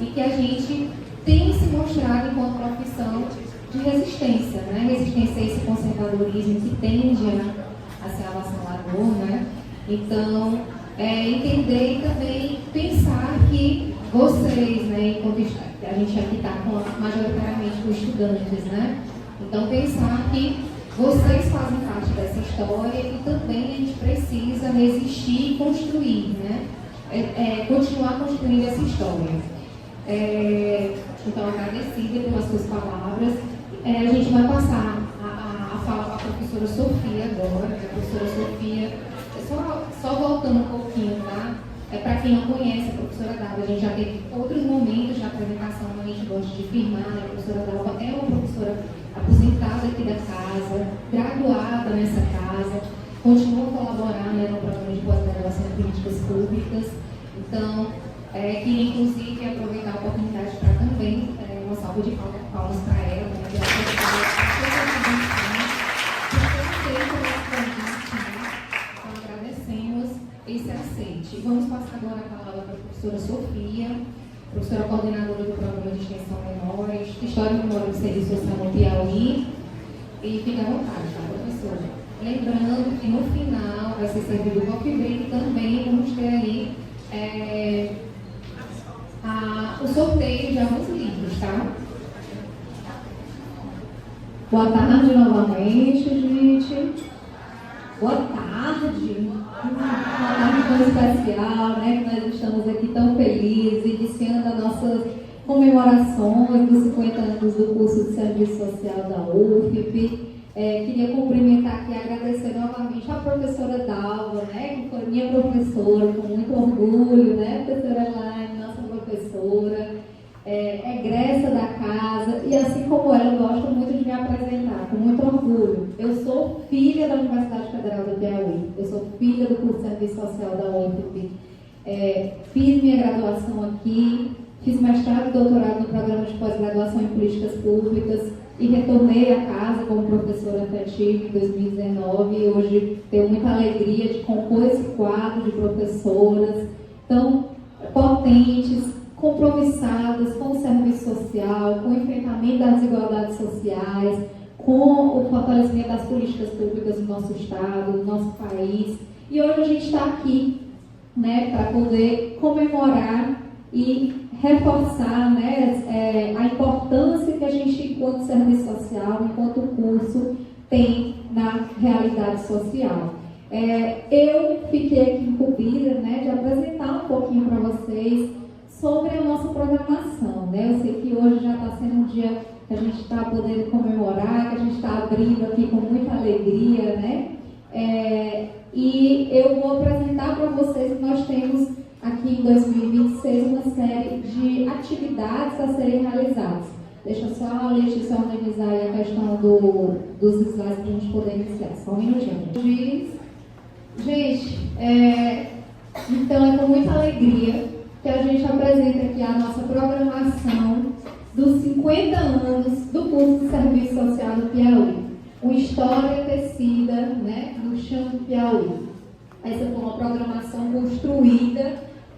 e que a gente tem se mostrado enquanto profissão de resistência, né? Resistência a esse conservadorismo que tende a ser avassalador, né? Então, entender e também pensar que vocês, né, enquanto a gente aqui está majoritariamente com estudantes, né? Então, pensar que vocês fazem parte dessa história e também a gente precisa resistir e construir, né? Continuar construindo essa história. Então, agradecida pelas suas palavras. A gente vai passar a fala para a professora Sofia agora. A professora Sofia, só voltando um pouquinho, tá? Para quem não conhece a professora Dalva, a gente já teve outros momentos de apresentação, a gente gosta de firmar, né? A professora Dalva é uma professora aposentada aqui da casa, graduada nessa casa, continua a colaborar, né, no programa de pós-graduação em políticas públicas. Então, queria inclusive aproveitar a oportunidade para também uma salva de palmas para ela, né, então agradecemos esse aceite. Vamos passar agora a palavra para a professora Sofia, professora coordenadora do programa de extensão Memórias, História e Memória do Serviço Social no Piauí. E fique à vontade, tá, professora? Lembrando que no final vai ser servido o coffee break e também vamos ter aí o sorteio de alguns livros, tá? Boa tarde novamente, gente. Boa tarde. Uma tarde tão especial, né? Que nós estamos aqui tão felizes, iniciando as nossas comemorações dos 50 anos do curso de Serviço Social da UFP. Queria cumprimentar aqui e agradecer novamente a professora Dalva, né? Que foi minha professora, com muito orgulho, né? Professora Laine, nossa professora, egressa da casa, e assim como ela, eu gosto muito de me apresentar, com muito orgulho. Eu sou filha da Universidade Federal do Piauí, eu sou filha do curso de Serviço Social da UFP. Fiz minha graduação aqui, fiz mestrado e doutorado no programa de pós-graduação em políticas públicas e retornei a casa como professora efetiva em 2019 e hoje tenho muita alegria de compor esse quadro de professoras tão potentes, compromissadas com o serviço social, com o enfrentamento das desigualdades sociais, com o fortalecimento das políticas públicas do nosso estado, do nosso país. E hoje a gente está aqui, né, para poder comemorar e reforçar, né, a importância que a gente, enquanto serviço social, enquanto curso, tem na realidade social. Eu fiquei aqui incumbida, né, de apresentar um pouquinho para vocês sobre a nossa programação, né? Eu sei que hoje já está sendo um dia que a gente está podendo comemorar, que a gente está abrindo aqui com muita alegria, né? E eu vou apresentar para vocês que nós temos aqui em 2026 uma série de atividades a serem realizadas. Deixa só a Letícia organizar aí a questão dos slides para a gente poder iniciar. Só um minutinho. Gente, então é com muita alegria que a gente apresenta aqui a nossa programação dos 50 anos do curso de Serviço Social do Piauí. Uma história tecida, né, no chão do Piauí. Essa foi uma programação construída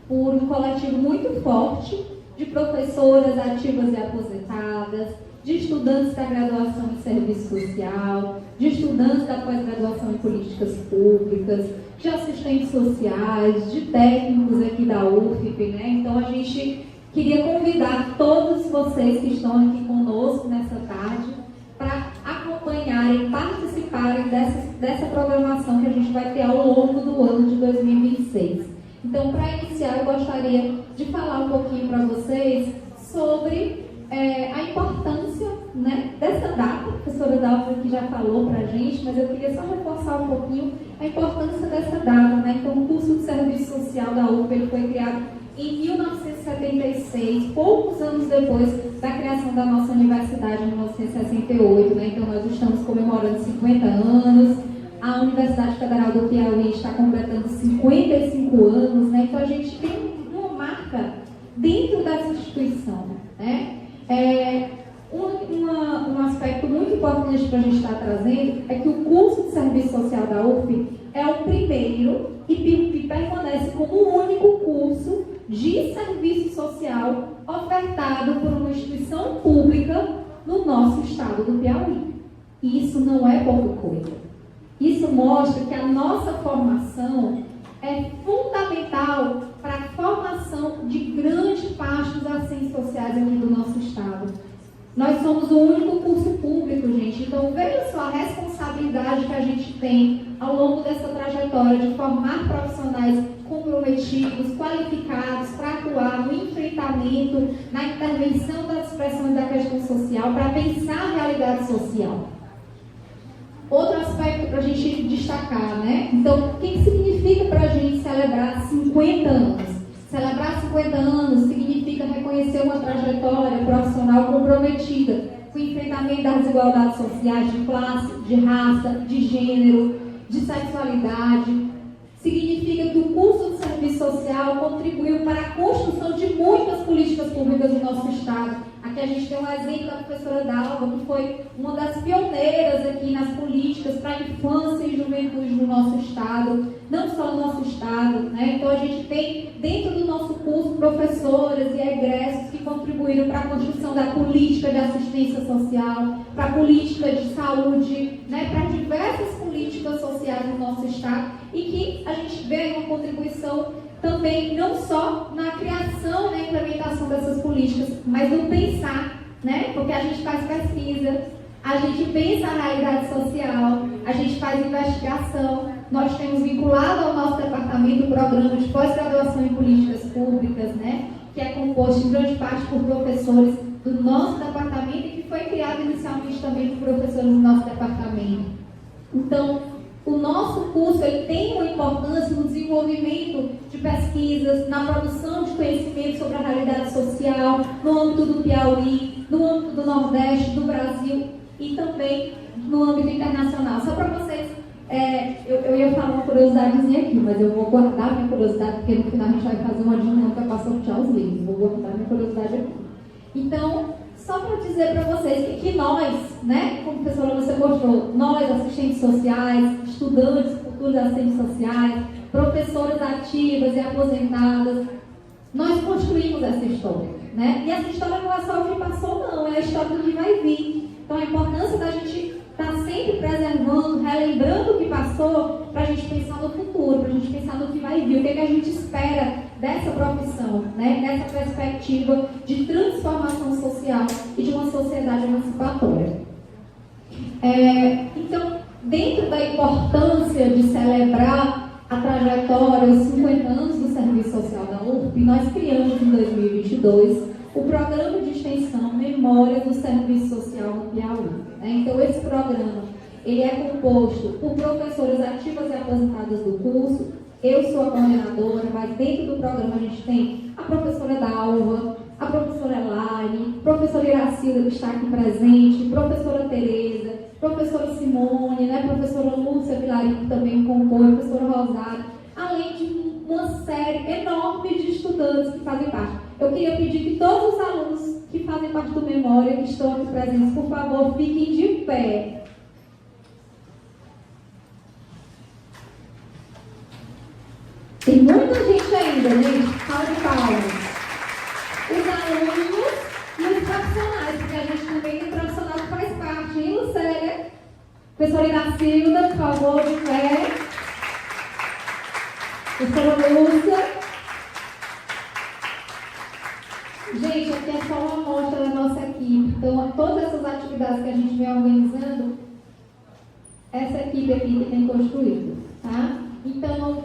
por um coletivo muito forte de professoras ativas e aposentadas, de estudantes da graduação em Serviço Social, de estudantes da pós-graduação em Políticas Públicas, de assistentes sociais, de técnicos aqui da UFP, né? Então a gente queria convidar todos vocês que estão aqui conosco nessa tarde para acompanharem, participarem dessa programação que a gente vai ter ao longo do ano de 2026. Então, para iniciar, eu gostaria de falar um pouquinho para vocês sobre a importância, né, dessa data. A professora Dalva aqui já falou para a gente, mas eu queria só reforçar um pouquinho a importância dessa data, né? Então, o curso de Serviço Social da UFP ele foi criado em 1976, poucos anos depois da criação da nossa universidade, em 1968, né? Então, nós estamos comemorando 50 anos. A Universidade Federal do Piauí está completando 55 anos, né? Então a gente tem uma marca dentro dessa instituição, né? Um aspecto muito importante que a gente está trazendo é que o curso de Serviço Social da UFP é o primeiro e permanece como o único curso de serviço social ofertado por uma instituição pública no nosso estado do Piauí. E isso não é pouca coisa. Isso mostra que a nossa formação é fundamental para a formação de grande parte dos assistentes sociais aqui do nosso estado. Nós somos o único curso público, gente. Então, veja só a responsabilidade que a gente tem ao longo dessa trajetória de formar profissionais comprometidos, qualificados para atuar no enfrentamento, na intervenção das expressões da questão social, para pensar a realidade social. Outro aspecto para a gente destacar, né? Então, o que significa para a gente celebrar 50 anos? Celebrar 50 anos significa reconhecer uma trajetória profissional comprometida com o enfrentamento das desigualdades sociais de classe, de raça, de gênero, de sexualidade. Significa que o curso de Serviço Social contribuiu para a construção de muitas políticas públicas do nosso estado. Aqui a gente tem um exemplo da professora Dalva, que foi uma das pioneiras aqui nas políticas para a infância e juventude do nosso estado, não só no nosso estado, né? Então a gente tem dentro do nosso curso professoras e egressos que contribuíram para a construção da política de assistência social, para a política de saúde, né? Para diversas políticas sociais no nosso estado e que a gente vê uma contribuição também não só na criação, na implementação dessas políticas, mas no pensar, né? Porque a gente faz pesquisa, a gente pensa a realidade social, a gente faz investigação, nós temos vinculado ao nosso departamento o programa de pós-graduação em políticas públicas, né? Que é composto em grande parte por professores do nosso departamento e que foi criado inicialmente também por professores do nosso departamento. Então, o nosso curso ele tem uma importância no desenvolvimento de pesquisas, na produção de conhecimento sobre a realidade social, no âmbito do Piauí, no âmbito do Nordeste, do Brasil e também no âmbito internacional. Só para vocês, eu ia falar uma curiosidadezinha aqui, mas eu vou guardar minha curiosidade, porque no final a gente vai fazer uma dinâmica para sortear os livros. Vou guardar minha curiosidade aqui. Então, só para dizer para vocês que nós, né, como a professora você mostrou, nós, assistentes sociais, estudantes, futuros assistentes sociais, professoras ativas e aposentadas, nós construímos essa história, né? E essa história não é só o que passou, não, é a história do que vai vir. Então, a importância da gente estar sempre preservando, relembrando o que passou, para a gente pensar no futuro, para a gente pensar no que vai vir, o que a gente espera dessa profissão, né? Dessa perspectiva de transformação social e de uma sociedade emancipatória. Então, dentro da importância de celebrar a trajetória, os 50 anos do Serviço Social da UFP, nós criamos em 2022 o programa de extensão Memória do Serviço Social no Piauí. Então, esse programa ele é composto por professoras ativas e aposentadas do curso. Eu sou a coordenadora, mas dentro do programa a gente tem a professora Dalva, a professora Elaine, a professora Iracilda, que está aqui presente, a professora Tereza, a professora Simone, né, a professora Lúcia Vilarinho, que também compõe, a professora Rosário, além de uma série enorme de estudantes que fazem parte. Eu queria pedir que todos os alunos que fazem parte do Memória, que estão aqui presentes, por favor, fiquem de pé. Tem muita gente ainda, gente. Salve de palmas. Os alunos e os profissionais, porque a gente também tem profissional que faz parte, hein, Lucélia? Professora Iracilda, por favor, de pé. Professora Lúcia. Gente, aqui é só uma amostra da nossa equipe. Então, todas essas atividades que a gente vem organizando, essa equipe aqui que tem construído, tá? Então,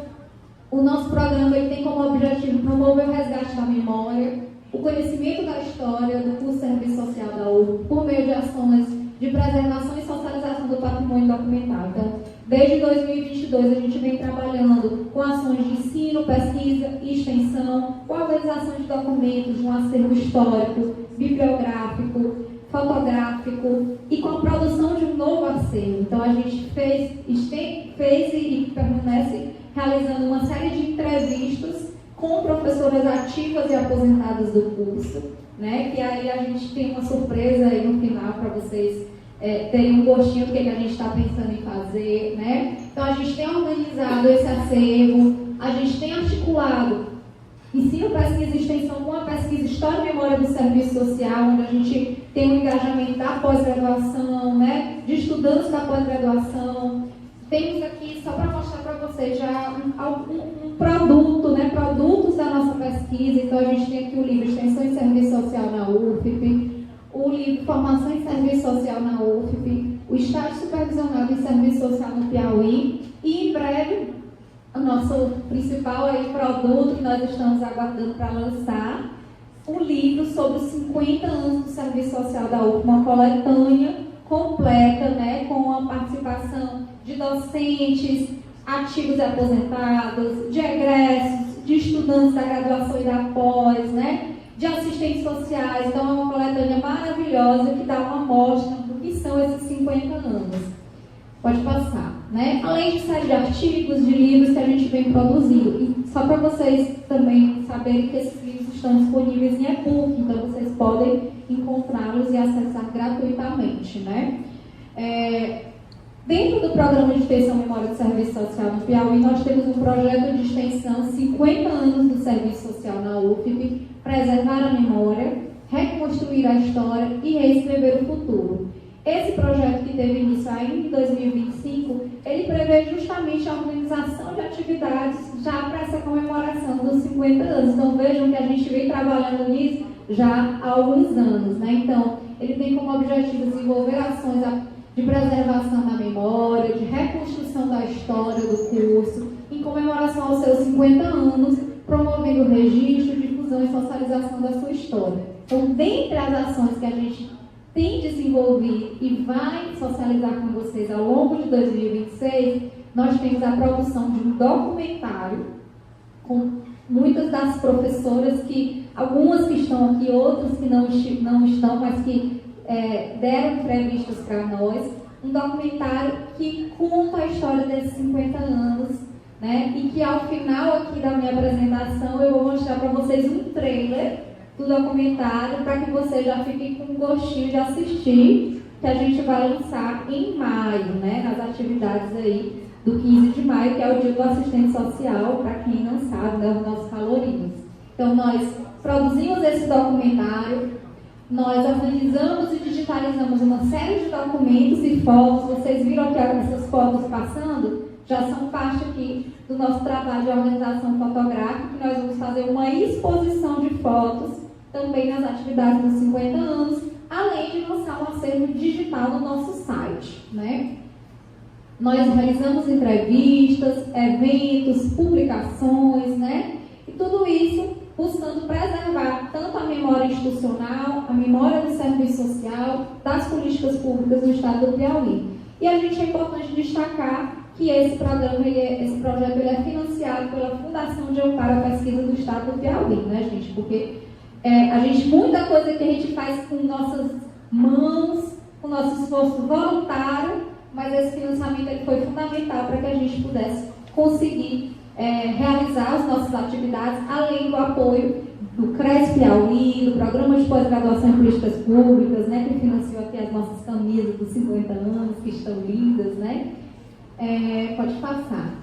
o nosso programa ele tem como objetivo promover o resgate da memória, o conhecimento da história do curso de Serviço Social da UF, por meio de ações de preservação e socialização do patrimônio documental. Então, desde 2022, a gente vem trabalhando com ações de ensino, pesquisa e extensão, com a organização de documentos de um acervo histórico, bibliográfico, fotográfico e com a produção de um novo acervo. Então, a gente fez e permanece realizando uma série de entrevistas com professoras ativas e aposentadas do curso, né? Que aí a gente tem uma surpresa aí no final para vocês terem um gostinho do que a gente está pensando em fazer, né? Então a gente tem organizado esse acervo, a gente tem articulado ensino, pesquisa e extensão com a pesquisa História e Memória do Serviço Social, onde a gente tem um engajamento da pós-graduação, né? De estudantes da pós-graduação. Temos aqui, só para mostrar para vocês, já um produto, né? Produtos da nossa pesquisa. Então, a gente tem aqui o livro Extensão e Serviço Social na UFP, o livro Formação em Serviço Social na UFP, o Estágio Supervisionado em Serviço Social no Piauí e, em breve, o nosso principal aí, produto que nós estamos aguardando para lançar, o livro sobre os 50 anos do Serviço Social da UFP, uma coletânea completa, né? Com a participação de docentes, ativos e aposentados, de egressos, de estudantes da graduação e da pós, né? De assistentes sociais. Então, é uma coletânea maravilhosa que dá uma amostra do que são esses 50 anos. Pode passar, né? Além de série de artigos, de livros que a gente vem produzindo. E só para vocês também saberem que esses livros estão disponíveis em e-book, então vocês podem encontrá-los e acessar gratuitamente, né? Dentro do programa de extensão Memória do Serviço Social no Piauí, nós temos um projeto de extensão 50 anos do Serviço Social na UFP, preservar a memória, reconstruir a história e reescrever o futuro. Esse projeto, que teve início ainda em 2025, ele prevê justamente a organização de atividades já para essa comemoração dos 50 anos. Então vejam que a gente vem trabalhando nisso já há alguns anos, né? Então, ele tem como objetivo desenvolver ações de preservação da memória, de reconstrução da história do curso, em comemoração aos seus 50 anos, promovendo o registro, difusão e socialização da sua história. Então, dentre as ações que a gente tem desenvolvido e vai socializar com vocês ao longo de 2026, nós temos a produção de um documentário com muitas das professoras, algumas que estão aqui, outras que não estão, mas que deram entrevistas para nós, um documentário que conta a história desses 50 anos, né? E que ao final aqui da minha apresentação eu vou mostrar para vocês um trailer do documentário para que vocês já fiquem com gostinho de assistir, que a gente vai lançar em maio, né? Nas atividades aí do 15 de maio, que é o dia do assistente social, para quem não sabe, né, os nossos calourinhos. Então, nós produzimos esse documentário, nós organizamos e digitalizamos uma série de documentos e fotos. Vocês viram aqui essas fotos passando? Já são parte aqui do nosso trabalho de organização fotográfica, que nós vamos fazer uma exposição de fotos também nas atividades dos 50 anos, além de lançar um acervo digital no nosso site, né? Nós realizamos entrevistas, eventos, publicações, né? E tudo isso buscando preservar tanto a memória institucional, a memória do serviço social, das políticas públicas do Estado do Piauí. E a gente é importante destacar que esse projeto ele é financiado pela Fundação de Amparo à Pesquisa do Estado do Piauí, né, gente? Porque muita coisa que a gente faz com nossas mãos, com nosso esforço voluntário, mas esse financiamento ele foi fundamental para que a gente pudesse conseguir realizar as nossas atividades, além do apoio do CRES Piauí, do Programa de Pós-Graduação em Políticas Públicas, né, que financiou aqui as nossas camisas dos 50 anos, que estão lindas, né? Pode passar.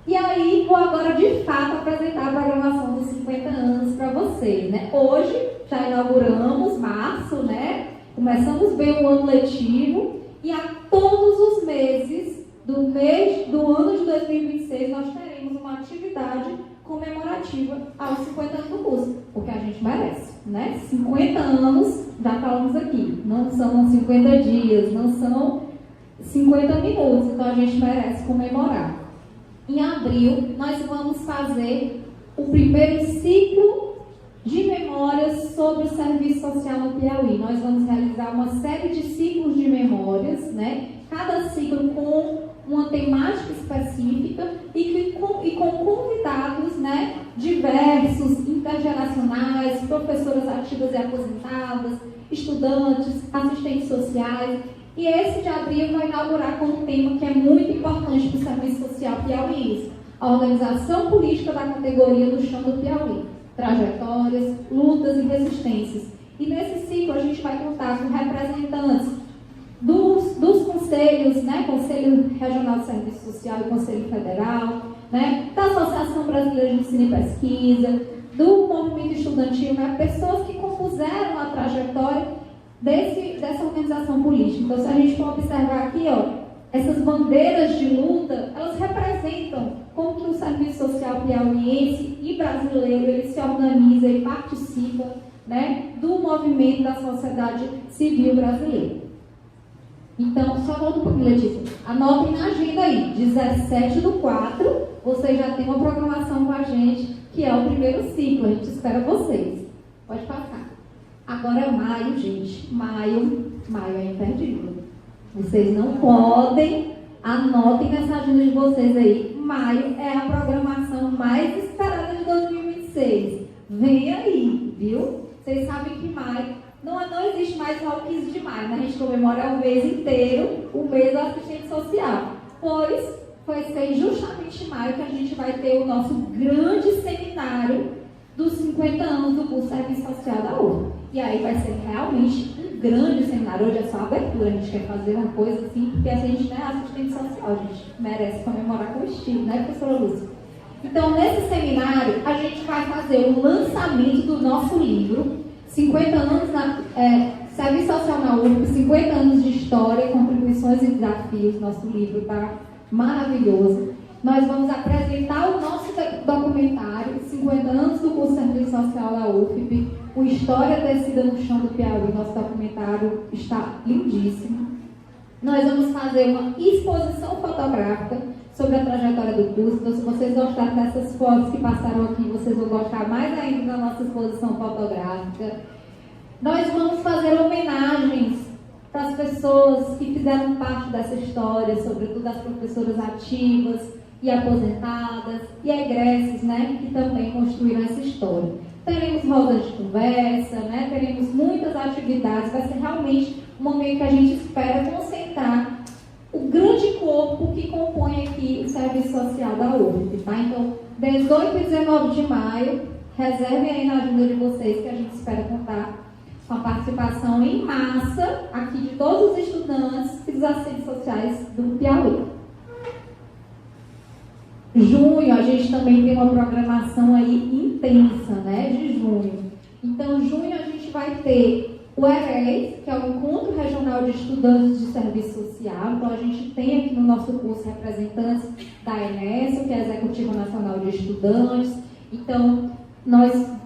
E aí, vou agora, de fato, apresentar a programação dos 50 anos para vocês, né? Hoje, já inauguramos março, né? Começamos bem o ano letivo e a todos os meses do ano de 2026 nós teremos uma atividade comemorativa aos 50 anos do curso, porque a gente merece, né? 50 anos, já falamos aqui, não são 50 dias, não são 50 minutos, então a gente merece comemorar. Em abril, nós vamos fazer o primeiro ciclo de memórias sobre o serviço social no Piauí. Nós vamos realizar uma série de ciclos de memórias, né? Cada ciclo com uma temática específica e com convidados, né, diversos, intergeracionais, professoras ativas e aposentadas, estudantes, assistentes sociais. E esse de abril vai inaugurar com um tema que é muito importante para o serviço social piauiense: a organização política da categoria do chão do Piauí, trajetórias, lutas e resistências. E nesse ciclo a gente vai contar com representantes dos conselhos, né, Conselho Regional de Serviço Social e Conselho Federal, né, da Associação Brasileira de Ensino e Pesquisa, do movimento estudantil, né, pessoas que compuseram a trajetória dessa organização política. Então, se a gente for observar aqui, essas bandeiras de luta, elas representam como que o serviço social piauiense e brasileiro ele se organiza e participa, né, do movimento da sociedade civil brasileira. Então, só volta um pouquinho, Letícia. Anotem na agenda aí, 17/4, vocês já têm uma programação com a gente, que é o primeiro ciclo. A gente espera vocês. Pode passar. Agora é maio, gente. Maio é imperdível. Vocês não podem, anotem nessa agenda de vocês aí. Maio é a programação mais esperada de 2026. Vem aí, viu? Vocês sabem que maio não existe mais só o 15 de maio, né? A gente comemora o mês inteiro, o mês do assistente social. Pois vai ser justamente em maio que a gente vai ter o nosso grande seminário dos 50 anos do curso de Serviço Social da UFA. E aí vai ser realmente um grande seminário. Hoje é só abertura, a gente quer fazer uma coisa assim, porque a gente não é assistente social, a gente merece comemorar com estilo, né, professora Lúcia? Então, nesse seminário, a gente vai fazer o lançamento do nosso livro, 50 anos Serviço Social na UFA, 50 anos de história, contribuições e desafios. Nosso livro está maravilhoso. Nós vamos apresentar o nosso documentário, 50 anos do curso de Serviço Social da UFP, o História Tecida no Chão do Piauí. Nosso documentário está lindíssimo. Nós vamos fazer uma exposição fotográfica sobre a trajetória do curso. Então, se vocês gostaram dessas fotos que passaram aqui, vocês vão gostar mais ainda da nossa exposição fotográfica. Nós vamos fazer homenagens para as pessoas que fizeram parte dessa história, sobretudo as professoras ativas e aposentadas e egressos, né, que também construíram essa história. Teremos rodas de conversa, né, teremos muitas atividades. Vai ser realmente um momento que a gente espera concentrar o grande corpo que compõe aqui o Serviço Social da UFP, tá? Então, 18 e 19 de maio, reservem aí na agenda de vocês que a gente espera contar com a participação em massa aqui de todos os estudantes e dos assistentes sociais do Piauí. Junho, a gente também tem uma programação aí intensa, né, de junho. Então, junho a gente vai ter o ERES, que é o Encontro Regional de Estudantes de Serviço Social. Então, a gente tem aqui no nosso curso representantes da ENESO, que é a Executiva Nacional de Estudantes. Então,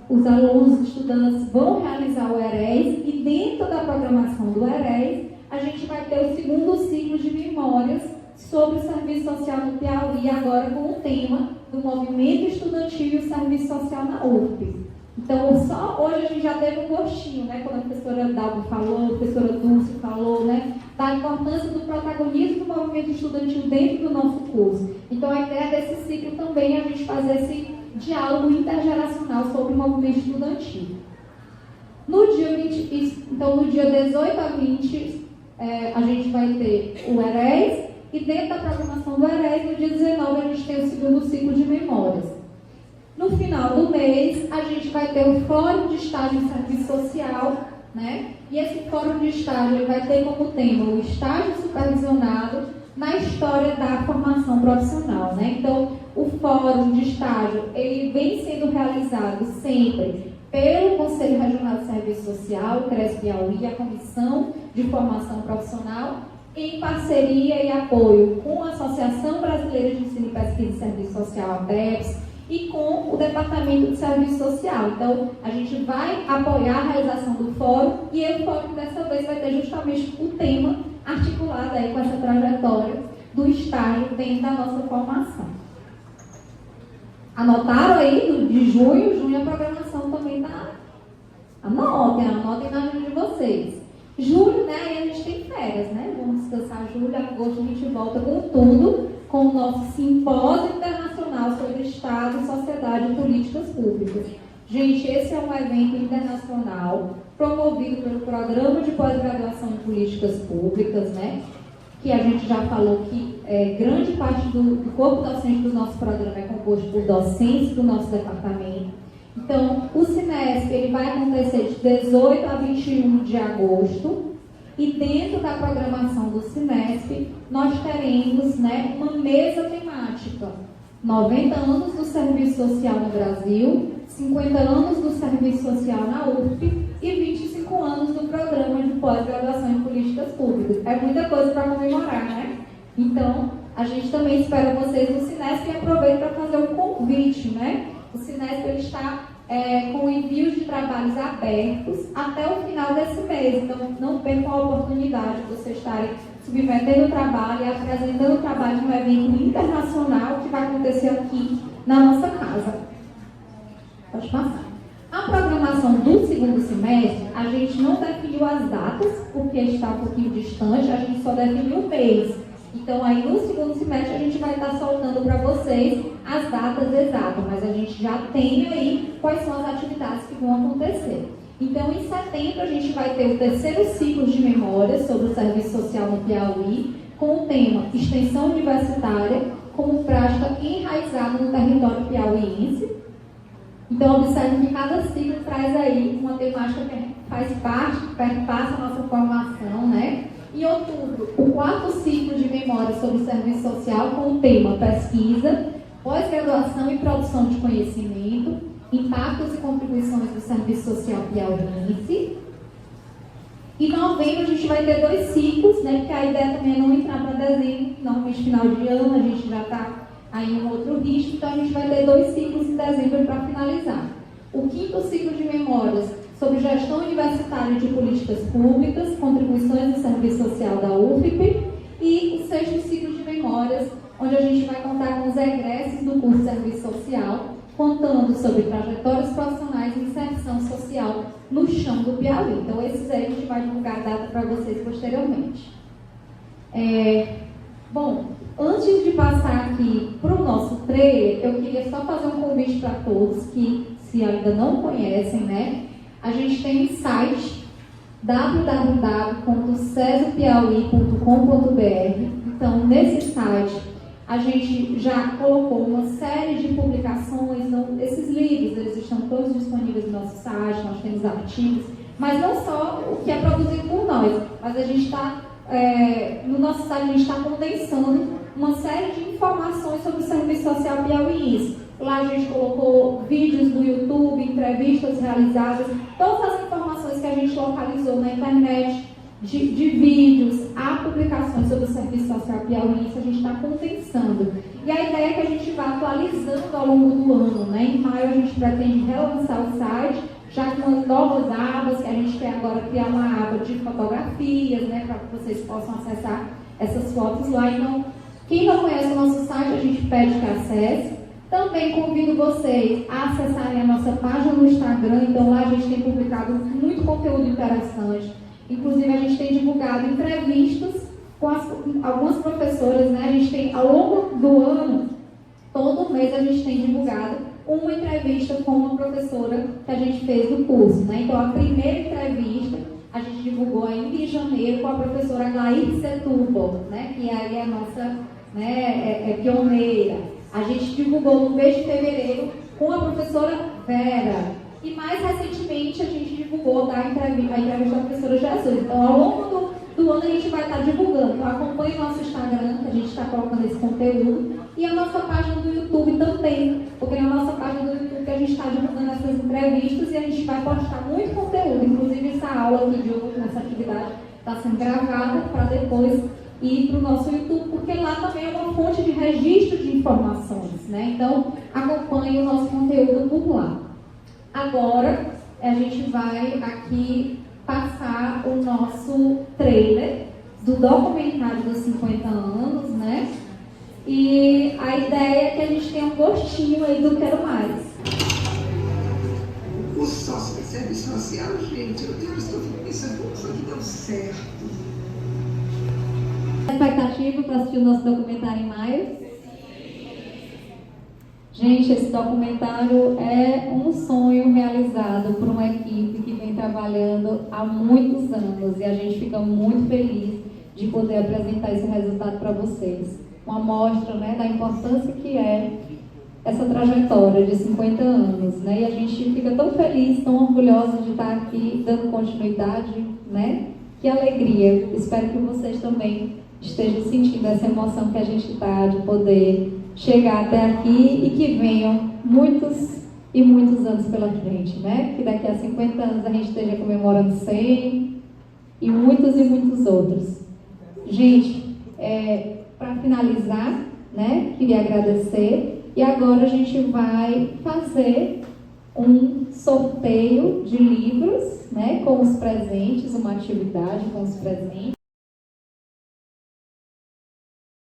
os alunos e estudantes vão realizar o ERES e dentro da programação do ERES, a gente vai ter o segundo ciclo de memórias sobre o Serviço Social no Piauí, agora com o tema do movimento estudantil e o Serviço Social na UFP. Então, só hoje a gente já teve um gostinho, né? Quando a professora Dalva falou, a professora Dulce falou, né? Da importância do protagonismo do movimento estudantil dentro do nosso curso. Então, a ideia desse ciclo também é a gente fazer esse diálogo intergeracional sobre o movimento estudantil. No dia 18 a 20, a gente vai ter o ERES, e dentro da programação do ERES, no dia 19, a gente tem o segundo ciclo de memórias. No final do mês, a gente vai ter o Fórum de Estágio em Serviço Social, né? E esse Fórum de Estágio vai ter como tema o estágio supervisionado na história da formação profissional, né? Então, o Fórum de Estágio, ele vem sendo realizado sempre pelo Conselho Regional de Serviço Social, o CRES-Piauí, a Comissão de Formação Profissional, em parceria e apoio com a Associação Brasileira de Ensino e Pesquisa em Serviço Social, a ABEPS, e com o Departamento de Serviço Social. Então, a gente vai apoiar a realização do fórum, e o fórum dessa vez vai ter justamente o tema articulado aí com essa trajetória do estágio dentro da nossa formação. Anotaram aí, de junho a programação também está. Anotem na agenda de vocês. Julho, né, aí a gente tem férias, né? Vamos descansar julho, agosto a gente volta com tudo, com o nosso simpósio internacional sobre Estado, Sociedade e Políticas Públicas. Gente, esse é um evento internacional promovido pelo Programa de Pós-Graduação em Políticas Públicas, né? Que a gente já falou que grande parte do corpo docente do nosso programa é composto por docentes do nosso departamento. Então, o Cinesp ele vai acontecer de 18 a 21 de agosto, e dentro da programação do Cinesp, nós teremos, né, uma mesa temática. 90 anos do Serviço Social no Brasil, 50 anos do Serviço Social na UFP e 25 anos do Programa de Pós-Graduação em Políticas Públicas. É muita coisa para comemorar, né? Então, a gente também espera vocês no Cinesp e aproveita para fazer um convite, né? O Cinesp ele está com envios de trabalhos abertos até o final desse mês. Então, não percam a oportunidade de vocês estarem submetendo o trabalho e apresentando o trabalho de um evento internacional que vai acontecer aqui na nossa casa. Pode passar. A programação do segundo semestre, a gente não definiu as datas, porque está um pouquinho distante, a gente só definiu o mês. Então, aí no segundo semestre, a gente vai estar soltando para vocês as datas exatas, mas a gente já tem aí quais são as atividades que vão acontecer. Então, em setembro, a gente vai ter o terceiro ciclo de memórias sobre o serviço social no Piauí, com o tema Extensão Universitária como prática enraizada no território piauiense. Então, observe que cada ciclo traz aí uma temática que faz parte, que perpassa a nossa formação, né? Em outubro, o quarto ciclo de memórias sobre o serviço social com o tema Pesquisa, Pós-Graduação e Produção de Conhecimento, Impactos e Contribuições do Serviço Social Piauiense. Em novembro, a gente vai ter 2 ciclos, né? Porque a ideia também é não entrar para dezembro, normalmente final de ano, a gente já está aí em um outro ritmo, então a gente vai ter 2 ciclos em dezembro para finalizar. O quinto ciclo de memórias sobre gestão universitária de políticas públicas, contribuições do serviço social da UFP, e o sexto ciclo de memórias, onde a gente vai contar com os egressos do curso de serviço social, contando sobre trajetórias profissionais e inserção social no chão do Piauí. Então, esses aí a gente vai divulgar a data para vocês posteriormente. Bom, antes de passar aqui para o nosso trailer, eu queria só fazer um convite para todos que, se ainda não conhecem, né? A gente tem um site www.cesopiauí.com.br. Então, nesse site, a gente já colocou uma série de publicações. Esses livros, eles estão todos disponíveis no nosso site, nós temos artigos, mas não só o que é produzido por nós, mas a gente está, no nosso site, a gente está condensando uma série de informações sobre o serviço social piauiense. Lá a gente colocou vídeos do YouTube, entrevistas realizadas, todas as informações que a gente localizou na internet, de vídeos, há publicações sobre o serviço social piauiense, a gente está condensando. E a ideia é que a gente vá atualizando ao longo do ano, né? Em maio a gente pretende relançar o site, já com as novas abas, que a gente quer agora criar uma aba de fotografias, né? Para que vocês possam acessar essas fotos lá. Então, quem não conhece o nosso site, a gente pede que acesse. Também convido vocês a acessarem a nossa página no Instagram, então lá a gente tem publicado muito conteúdo interessante. Inclusive a gente tem divulgado entrevistas com algumas professoras, né? A gente tem, ao longo do ano, todo mês a gente tem divulgado uma entrevista com uma professora que a gente fez do curso, né? Então a primeira entrevista a gente divulgou ainda em janeiro com a professora Glair Setúbal, né? Que aí é a nossa, né, pioneira. A gente divulgou no mês de fevereiro com a professora Vera. E mais recentemente a gente divulgou a entrevista da professora Jesus. Então, ao longo do ano a gente vai estar divulgando. Então, acompanhe o nosso Instagram, que a gente está colocando esse conteúdo. E a nossa página do YouTube também. Porque na nossa página do YouTube a gente está divulgando essas entrevistas e a gente vai postar muito conteúdo. Inclusive, essa aula aqui de hoje, essa atividade, está sendo gravada para depois ir para o nosso YouTube, porque lá também é uma fonte de registro de informações, né? Então, acompanhe o nosso conteúdo por lá. Agora, a gente vai aqui passar o nosso trailer do documentário dos 50 anos, né? E a ideia é que a gente tenha um gostinho aí do Quero Mais. O sócio de serviço social, gente, eu estou pensando como foi que deu certo. Expectativa para assistir o nosso documentário em maio? Gente, esse documentário é um sonho realizado por uma equipe que vem trabalhando há muitos anos e a gente fica muito feliz de poder apresentar esse resultado para vocês. Uma amostra, né, da importância que é essa trajetória de 50 anos, né? E a gente fica tão feliz, tão orgulhosa de estar aqui dando continuidade, né? Que alegria! Espero que vocês também estejam sentindo essa emoção que a gente está de poder chegar até aqui e que venham muitos e muitos anos pela frente, né? Que daqui a 50 anos a gente esteja comemorando 100 e muitos outros. Gente, para finalizar, né? Queria agradecer e agora a gente vai fazer um sorteio de livros, né? Com os presentes, uma atividade com os presentes.